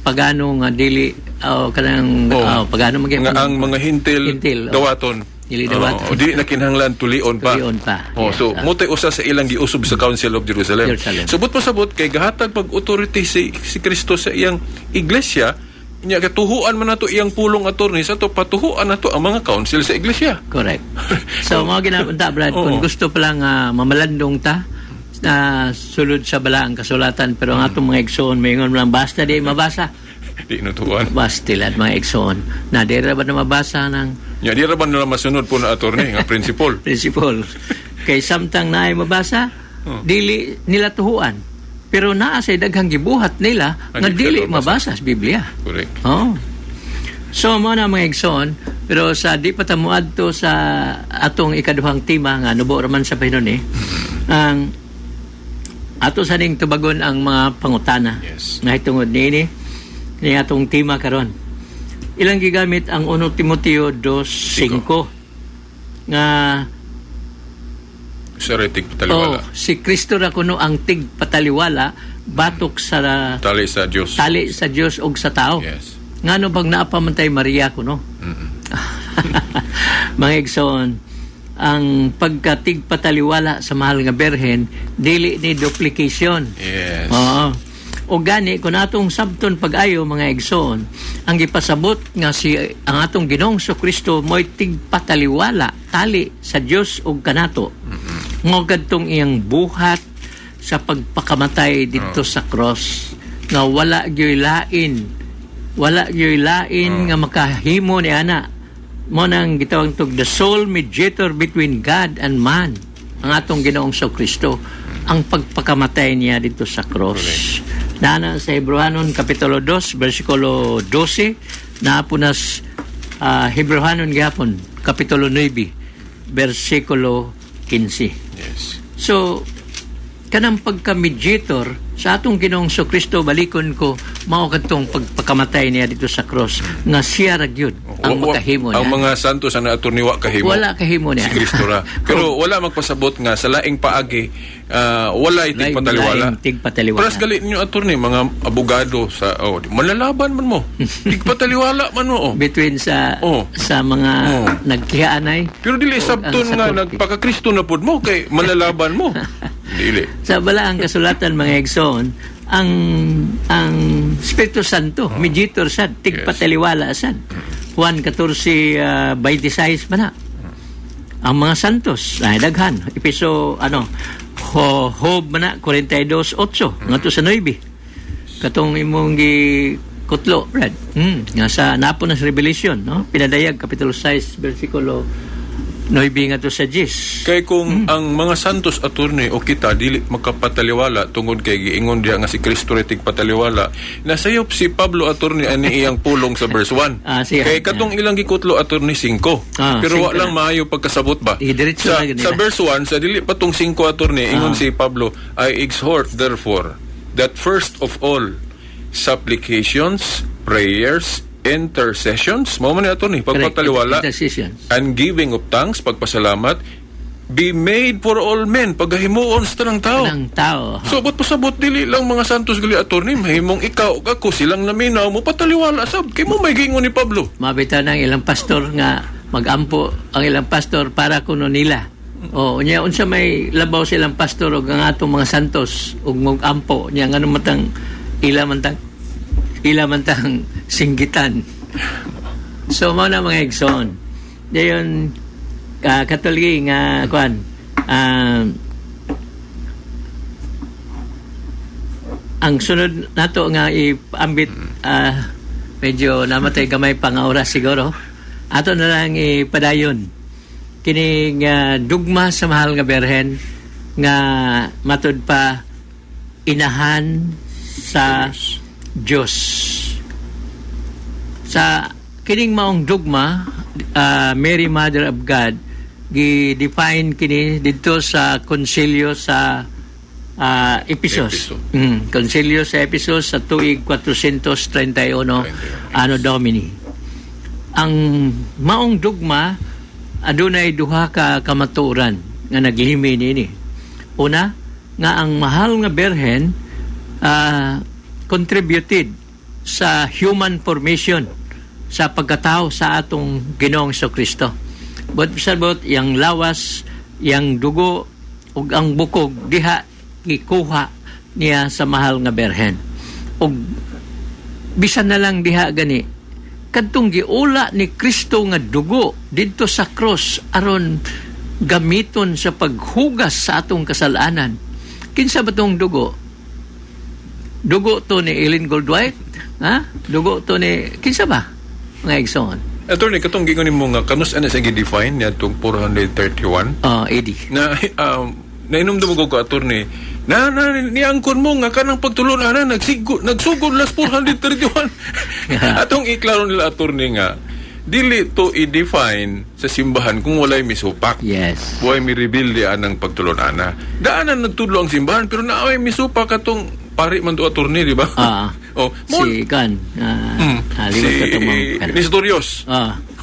pagano nga dili kanang pagano nga ang mga hintil dawaton. Dili dawaton. Dili na kinahanglan tulion pa. Yes. So mutay usa sa ilang giusob sa Council of Jerusalem. Subot pasabot kay gahatag pag authority si Kristo sa iyang iglesia, nya katuhuan man nato iyang pulong attorney sa to patuhuan nato ang mga council sa iglesia. Correct. So mga ginapunta Brad, kung gusto pa lang mamalandong ta na sulod sa bala ang kasulatan, pero ang atong mga igsoon mayngon lang basta di mabasa. Di nutuan. Bastilan mga igsoon. Na di ra ba na mabasa ng Nya di ra ba nila masunod po na attorney nga principle. principle. Kay samtang naay mabasa, dili nila tuhuan. Pero naa sa daghang gibuhat nila nga dili mabasa sa Biblia. Correct. So mo na mga igsoon, pero sa di pa tamo adto sa atong ikaduhang tema nga nubo raman sa Panginoon ang ato sa ning tubagon ang mga pangutana. Yes. Nga hitungod ni atong tema karon. Ilang gigamit ang 1 Timoteo 2:5 nga Sa retik pataliwala. si Kristo ra kuno ang tigpataliwala batok sa Tali sa Dios. tali sa Dios ug sa tao. Yes. Ngano bang naapamantay Maria kuno? Mga igsoon, ang pagkatigpataliwala sa mahal nga Berhen dili ni duplication. Yes. O gani kung atong sabton pag-ayo mga igsoon, ang gipasabot nga ang atong Ginoong Kristo mo'y tigpataliwala tali sa Dios ug kanato. Ngo kadtong iyang buhat sa pagpakamatay dito sa cross nga wala gyoy lain nga makahimo ni ana mo nang gitawag tog the sole mediator between God and man, ang atong Ginoong Kristo, ang pagpakamatay niya dito sa cross. Nana sa Hebrehanon kapitulo 2 bersikulo 12, naapunas Hebrehanon gihapon kapitulo 9 bersikulo 15. Yes. So kanang pagka-mediator sa atong Ginoong Kristo, balikon ko mao kadtong pagpakamatay niya dito sa cross nga siya ra gyud ang makahimo niya. Ang mga santos ang attorney wa kahimo. Wala kahimo niya. Si Kristo ra. Pero wala magpasabot nga sa laing paagi wala tigpataliwala. Pras gali ninyo attorney mga abogado sa malalaban man mo. Tigpataliwala man mo. Between sa mga nagkihaanay. Pero dili sabton nga nagpaka-Kristo na pud mo kay malalaban mo. Dili. Sa bala ang kasulatan mga igsoon, ang Espiritu Santo, mediator sad, tigpataliwala sad. Juan 14:26 man na. Ang mga santos ay daghan. Job man na 42:8 ngadto sa 9. Katong imong kutlo, Brad. Nga sa napo na sa Revelation, no? Pinadayag kapitulo 6 bersikulo 9 nga to sa 10. Kay kung ang mga santos attorney o kita dili makapataliwala tungod kay giingon diha nga si Kristo retig pataliwala, nasayop si Pablo attorney ani iyang pulong sa verse 1. Kay katong ilang gikutlo attorney 5. Pero wa lang maayo pagkasabot ba. Sa verse 1 sa dili patong 5 attorney ingon si Pablo, I exhort therefore that first of all supplications, prayers, intercessions, mo man ato ni pagpataliwala, and giving of thanks, pagpasalamat, be made for all men, pagahimuon sa tanang tao. Ng tao. So, ba't pasabot dili lang mga santos gali attorney, mahimong ikaw, ako, silang naminaw mo, pataliwala sab. Kay mo may gingon ni Pablo. Mabita ng ilang pastor nga magampo ang ilang pastor para kuno nila. O nya unsa may labaw silang pastor og ang atong mga santos ug magampo nya ngano matang ila man tang singgitan. So mao na mga igsoon. Dayon Katolik nga kuan ang sunod nato nga iambit medyo namatay gamay pa nga oras siguro. Ato na lang ipadayon kining dugma sa mahal nga berhen nga matud pa inahan sa Dios. Sa kining maong dugma, Mary Mother of God gi-define kini dito sa konsilyo sa Ephesus. Konsilyo sa Ephesus sa tuig 431 Anno Domini. Ang maong dugma adunay duha ka kamatuoran nga naglimi nini. Una, nga ang mahal nga berhen contributed sa human formation sa pagkatao sa atong Ginoong Kristo. But sabot yang lawas, yang dugo ug ang bukog diha gikuha niya sa mahal nga berhen. Ug bisan na lang diha gani kadtong giula ni Kristo nga dugo didto sa cross aron gamiton sa paghugas sa atong kasalanan. Kinsa ba tong dugo? Dugo to ni Ellen Goldwhite? Ha? Dugo to ni kinsa ba? Mga igsoon. Attorney, katong gingon mo nga kanus ana sa gi-define niya itong 431 AD. na nainom mo ko attorney na niangkon mo nga kanang pagtulon ana nagsugod las 431 atong iklaro nila attorney nga dili to i-define sa simbahan kung walay misupak. Yes. Buhay mi reveal di anang pagtulon ana. Daanan nagtudlo ang simbahan pero naaway misupak katong pari man to attorney, di ba? Si Kan. Limot ka itong mga Nestorius.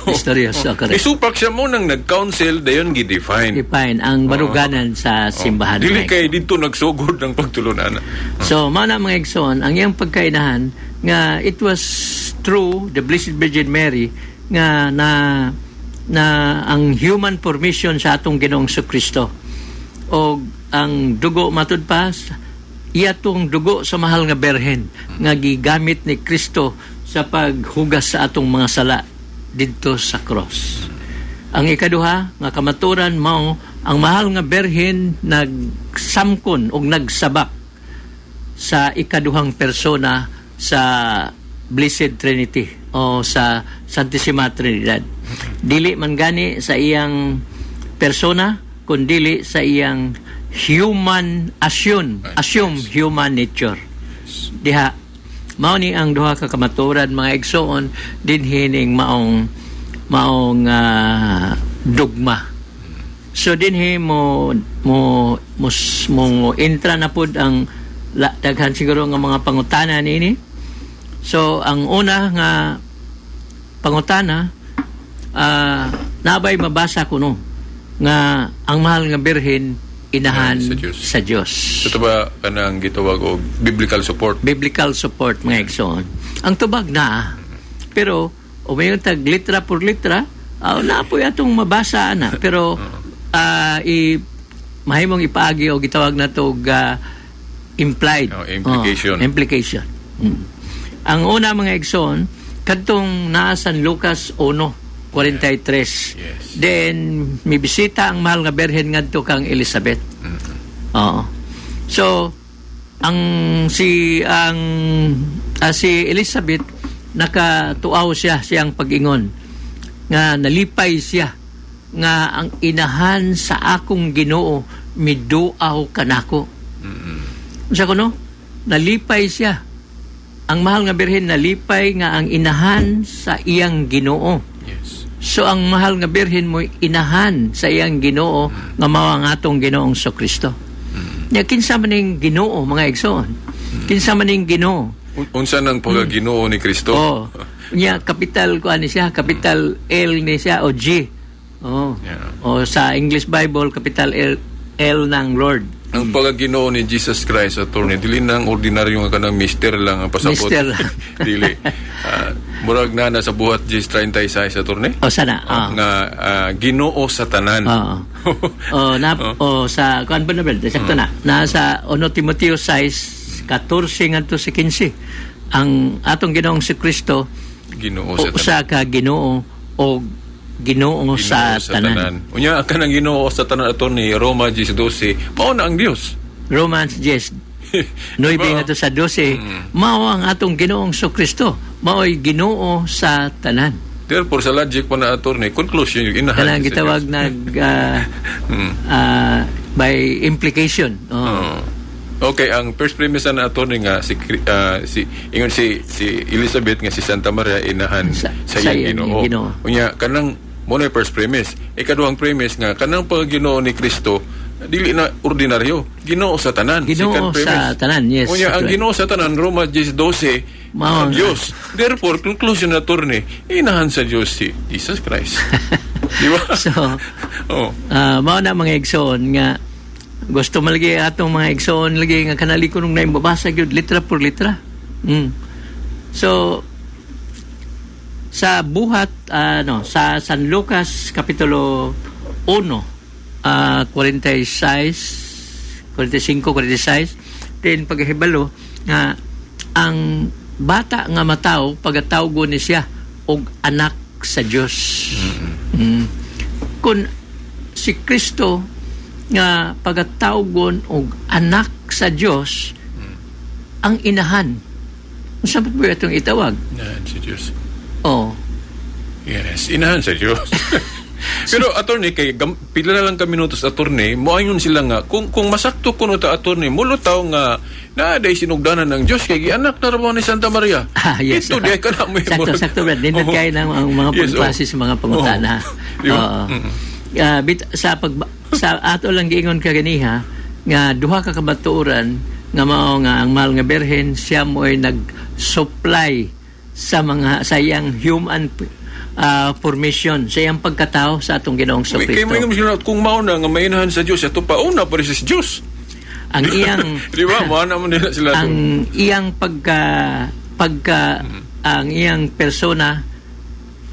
Nestorius. Correct. Isupak siya mo nang nag-council, dayon gi-define. Define ang baruganan sa simbahan. Dili kay dito nagsugod ng pagtulunan. So, mana mga igsoon, ang iyang pagkainahan nga it was through the Blessed Virgin Mary nga na ang human formation sa atong Ginoong Kristo o ang dugo matud pa iyatong dugo sa mahal nga berhen nga gigamit ni Kristo sa paghugas sa atong mga sala didto sa cross. Ang ikaduha nga kamaturan mao ang mahal nga berhen nagsamkon og nagsabak sa ikaduhang persona sa Blessed Trinity o sa Santissima Trinidad. Dili man gani sa iyang persona kundi sa iyang assume human nature. Diha mao ni ang duha ka kamaturan mga igsoon dinhi maong dogma. So dinhi mo intra na pud ang daghan siguro nga mga pangutana niini. So ang una nga pangutana nabay mabasa kuno nga ang mahal nga birhen inahan sa Diyos. Ito ba kanang gitawag og biblical support? Biblical support mga igsoon. Ang tubag na pero umayon tag litra por litra na po atong mabasa na pero mahimong ipaagi o gitawag na to implied implication. Ang una mga igsoon kadtong naa San Lucas 1:43. Yes. Then may bisita ang mahal nga berhen ngadto kang Elizabeth. So si Elizabeth nakatuaw siyang pag-ingon nga nalipay siya nga ang inahan sa akong Ginoo miduaw kanako. Sa kuno nalipay siya ang mahal nga berhen nalipay nga ang inahan sa iyang Ginoo. Yes. So ang mahal nga berhen mo inahan sa iyang Ginoo nga mao ang atong Ginoong Kristo. Nya kinsa man ning Ginoo mga igsoon? Kinsa man ning Ginoo? Unsa nang pagaginoo ni Kristo? Nya capital ko ani siya, capital L ni siya o G Oh. Yeah. O sa English Bible, capital L ng Lord. Ang pagkaginoo ni Jesus Christ, attorney, dili nang ordinaryo nga kanang mister lang ang pasabot. Mister lang. Dili. Murag na nasa buhat Gs 36, attorney. O sana. Nga Ginoo sa tanan. Sa kuan ba na ba? Sakto na. Nasa 1 Timoteo 6, 14 ngadto sa 15. Ang atong Ginoong si Kristo Ginoo sa tanan. usa ka Ginoo o Ginoo sa tanan. Unya ka nang Ginoo sa tanan, attorney, Roma 10:12, mao na ang Dios. Romans 10, 9 ngadto sa 12, mao ang atong Ginoong si Kristo. Mao'y Ginoo sa tanan. Therefore, sa logic pa na, attorney, conclusion yung inahan. Kanang gitawag by implication. Okay, ang first premise na, attorney, nga si Elizabeth nga si Santa Maria inahan sa iyang Ginoo. Unya kanang mo na first premise. Ikaduhang premise nga kanang pagginoo ni Kristo dili na ordinaryo, Ginoo sa tanan. Ginoo sa tanan, yes. Unya ang Ginoo sa tanan, Roma 10:12, ang Dios. Therefore, conclusion na, attorney, inahan sa Dios si Jesus Christ. Di ba? So, mao na mga igsoon nga gusto malagi atong mga igsoon lagi nga kanali ko nung naibabasa gyud litra por litra. So sa buhat sa San Lucas kapitulo 1 45, 46 then paghibalo nga ang bata nga mataw pagatawgo ni siya og anak sa Dios. Kun si Kristo nga pagatawgon og anak sa Dios ang inahan. Unsa ba itong itawag? Inahan sa Dios. Oh. Yes, inahan sa Dios. Pero attorney, kay pila na lang ka minutos, attorney, moayon sila nga kung masakto kuno ta, attorney, mulutaw nga naaday sinugdanan ng Dios kay gianak na raw ni Santa Maria. Yes. Ito di ka na mo. Sakto Brad, dinad kay nang mga pagklase sa mga pangutana. Sa ato lang giingon kaganiha nga duha ka kabatuoran nga mao nga ang mahal nga Birhen siya mo'y nag-supply sa mga sayang human formation sa iyang pagkatao sa atong Ginoong Kristo. Kay may kung mao na nga mainahan sa Dios ato pauna pa rin sa Dios. Ang iyang di ba mo na man nila sila ang iyang ang iyang persona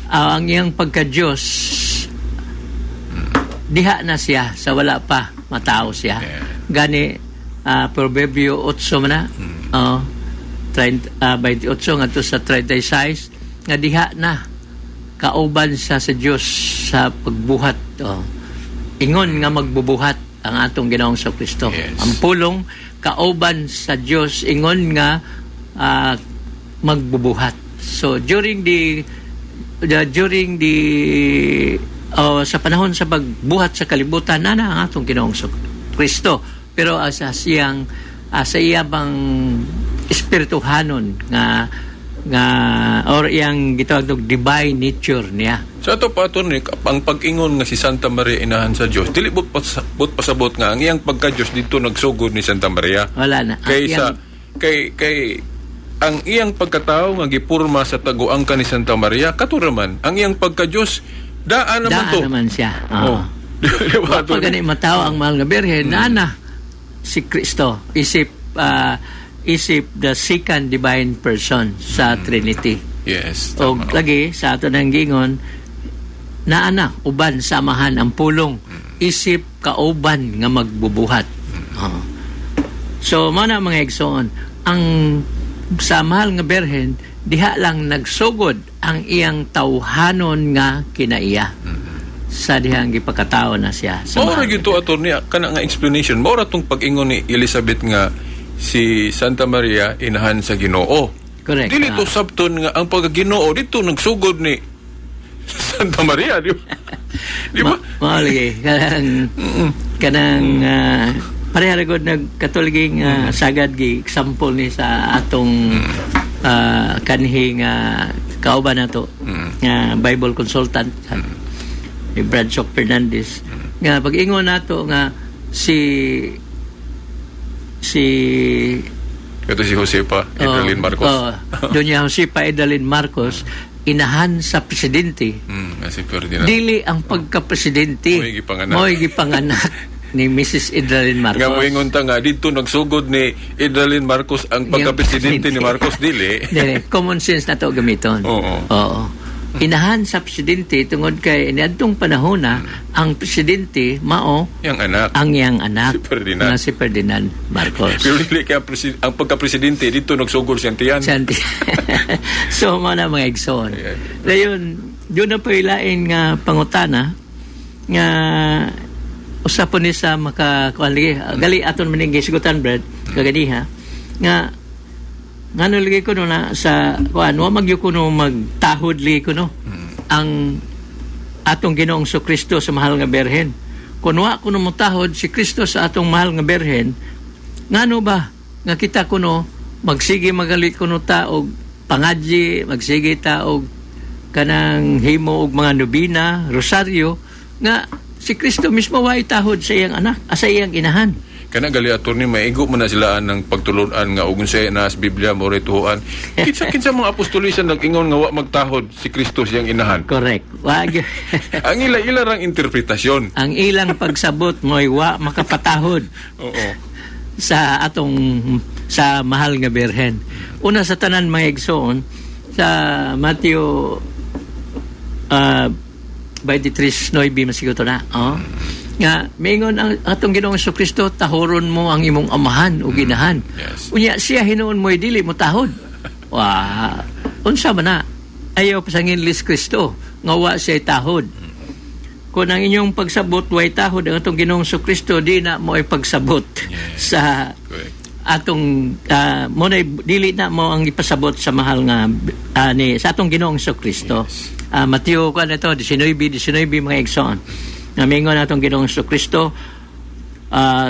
ang iyang pagka-Diyos diha na siya sa wala pa matao siya. Gani Proverbio 8 man na 28 ngadto sa 36 nga diha na kauban sa Dios sa pagbuhat. Ingon nga magbubuhat ang atong Ginoong Kristo. Yes. Ang pulong kauban sa Dios ingon nga magbubuhat. So during the sa panahon sa pagbuhat sa kalibutan na ang atong Ginoong Kristo, pero sa iyang espirituhanon nga or iyang gitawag divine nature niya. Sa ato pa, attorney, ang pag-ingon nga si Santa Maria inahan sa Dios, dili but pasabot nga ang iyang pagka-Dios dito nagsugod ni Santa Maria. Wala na. Kay ang iyang pagkatao nga gipurma sa taguangkan ni Santa Maria, katuraman ang iyang pagka-Dios daan naman siya. Diba, pag gani mataw ang mahal nga Birhen nana si Kristo isip the second divine person sa Trinity. Yes. O lagi sa ato nang gingon naana uban samahan ang pulong isip kauban nga magbubuhat. So mao na mga igsoon ang sa mahal nga Birhen diha lang nagsugod ang iyang tawhanon nga kinaiya sa dihang gipakatao na siya. Maura gito, attorney, kana nga explanation, maura tong pag-ingon ni Elizabeth nga si Santa Maria inahan sa Ginoo. Correct. Dili to sabton nga ang pagginoo dito nagsugod ni Santa Maria, di ba? Di ba? Lagi kanang parehagod nagkatuliging sagad gi example ni sa atong kanhi nga kauban nato nga Bible consultant ni Bradshaw Fernandez nga pag-ingon nato nga si ito si Josepa Edaline Marcos. Doña Josepa Edaline Marcos inahan sa presidente. Si Ferdinand. Dili ang pagka-presidente. Mo'y gipanganak. Mo'y gipanganak ni Mrs. Idalyn Marcos. Nga moingon ta nga dito nagsugod ni Idalyn Marcos ang pagka-presidente ni Marcos dili. Dili, common sense na to gamiton. Oo. Inahan sa presidente tungod kay niadtong panahon na ang presidente mao Yang anak. ang iyang anak Si Ferdinand. na si Ferdinand Marcos. Pero dili kaya ang pagka-presidente dito nagsugod siyang tiyan. Santi. So mo na mga igsoon. Dayon, doon na po ilain nga pangutana nga usapon ni sa gali aton maning gisigutan Brad kaganiha nga ngano lagi ko no na sa kuan wa magyo kuno magtahod li kuno ang atong Ginoong Kristo sa mahal nga berhen. Kun wa kuno motahod si Kristo sa atong mahal nga berhen, ngano ba nga kita kuno magsige magalit kuno ta og pangadji, magsige ta og kanang himo og mga nobina, rosaryo nga si Kristo mismo wa itahod sa iyang anak, sa iyang inahan. Kana gali attorney maigo man na silaan ng pagtulunan nga ug unsay na sa Biblia mo tuhuan. Kinsa mga apostolisan nag-ingon nga wa magtahod si Kristo siyang inahan. Correct. Wag. Ang ila rang interpretasyon. Ang ilang pagsabot mo'y wa makapatahod. Oo. Sa mahal nga berhen. Una sa tanan mga igsoon sa Matthew 23:9 masiguto na. Nga maingon ang atong Ginoong Kristo tahoron mo ang imong amahan o ginahan. Yes. Unya siya hinuon mo'y dili mo tahod. Unsa man na ayaw pasangin lis Kristo nga wa siya tahod. Kung ang inyong pagsabot way tahod ang atong Ginoong Kristo di na mo ay pagsabot sa Correct. atong mo na dili na mo ang ipasabot sa mahal nga ni sa atong Ginoong Kristo. Mateo kan ito 19 mga igsoon. Na mingon atong Ginoong Kristo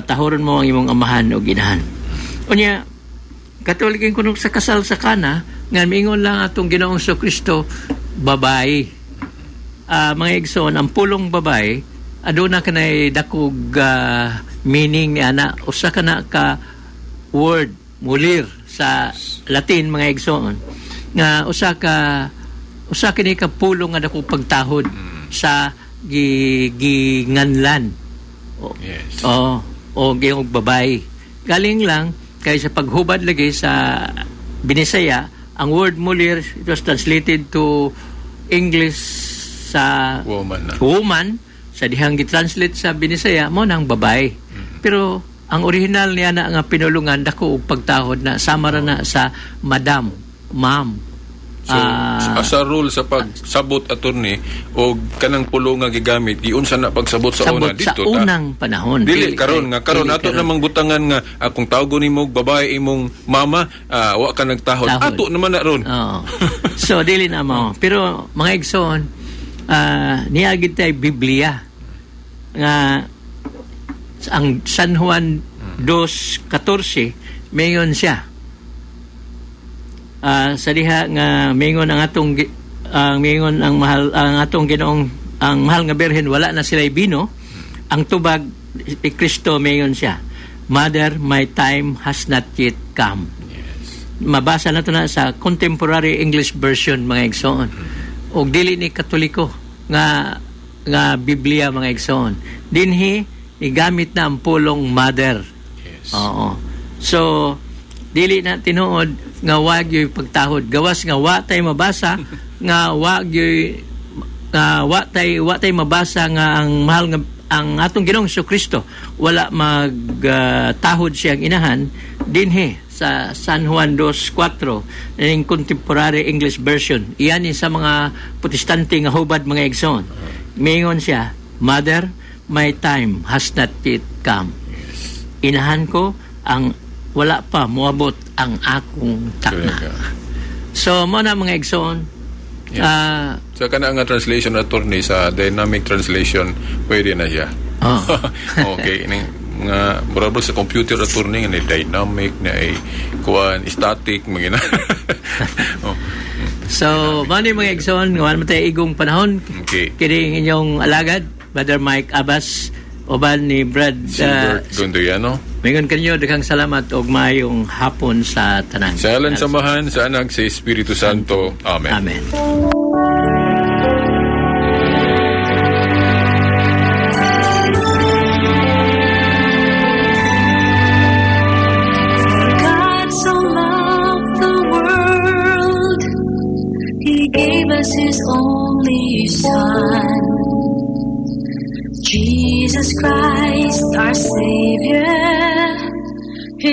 tahoron mo ang imong amahan o ginahan. Unya Katolikon kuno sa kasal sa kana nga mingon lang atong Ginoong Kristo babae. Mga igsoon ang pulong babae aduna kanay dakog meaning ana usa kana ka word mulir sa Latin mga igsoon nga usa kini ka pulong nga dako pagtahod sa ginganlan Yes. o giyong babae galing lang kay sa paghubad lagi sa Binisaya ang word mulir it was translated to English sa woman sa dihang gitranslate sa Binisaya mo nang babae pero ang original niya na nga pinulungan dako og pagtahod na samara na sa madam, ma'am. So, as a rule sa pagsabot attorney o kanang pulong nga gigamit, giunsa na pagsabot sa una dito sa unang panahon. Dili karon ato namang butangan nga akong tawgon nimo babae imong mama, wa ka nagtahod. Ato naman na ron. So dili na mo. Pero mga igsoon, niagid tay Biblia nga ang San Juan 2:14 mayon siya. Sa diha nga mingon ang atong mingon ang mahal ang atong Ginoong ang mahal nga berhen wala na sila bino ang tubag ni Kristo mingon siya Mother, my time has not yet come. Mabasa na to na sa Contemporary English Version mga igsoon og dili ni Katoliko nga Biblia mga igsoon dinhi igamit na ang pulong mother. Oo. So dili na tinuod nga wag yoy pagtahod gawas nga wa tay mabasa nga wag yoy wa tay mabasa nga ang mahal nga ang atong Ginoong Kristo wala magtahod siyang inahan dinhi sa San Juan 2:4 ning Contemporary English Version iyan sa mga protestante nga hubad mga igsoon mingon siya Mother, my time has not yet come. Inahan ko ang wala pa moabot ang akong takna. So mo na mga igsoon. Sa kana nga translation attorney sa dynamic translation pwede na siya. Okay, nga murabol sa computer attorney nga dynamic na ay kuan static mga So mani mga igsoon nga man tay igong panahon. Kini inyong alagad Brother Mike Abbas oban ni Brad Gondoyano. Mingon kanyo daghang salamat og maayong hapon sa tanan. Sa alan samahan sa anak sa Espiritu Santo. Amen. Amen.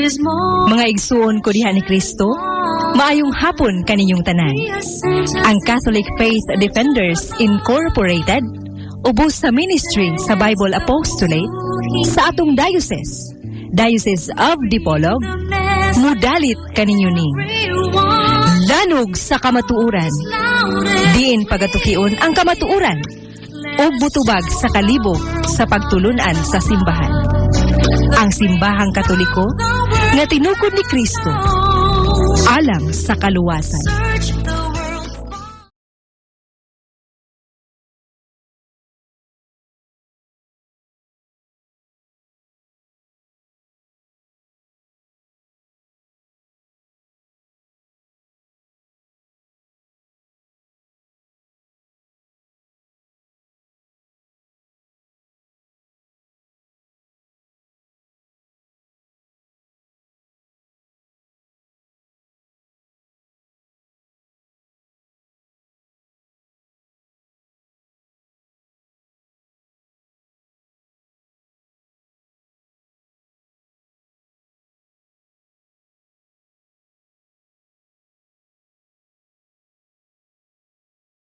is more. Mga igsuon ko diha ni Kristo, maayong hapon kaninyong tanan. Ang Catholic Faith Defenders Incorporated, ubos sa ministry sa Bible Apostolate, sa atong Diocese of Dipolog, mudalit kaninyo ning lanog sa kamatuuran, diin pagatukion ang kamatuuran, o butubag sa kalibog sa pagtulunan sa simbahan. Ang simbahang Katoliko nga tinukod ni Kristo alang sa kaluwasan.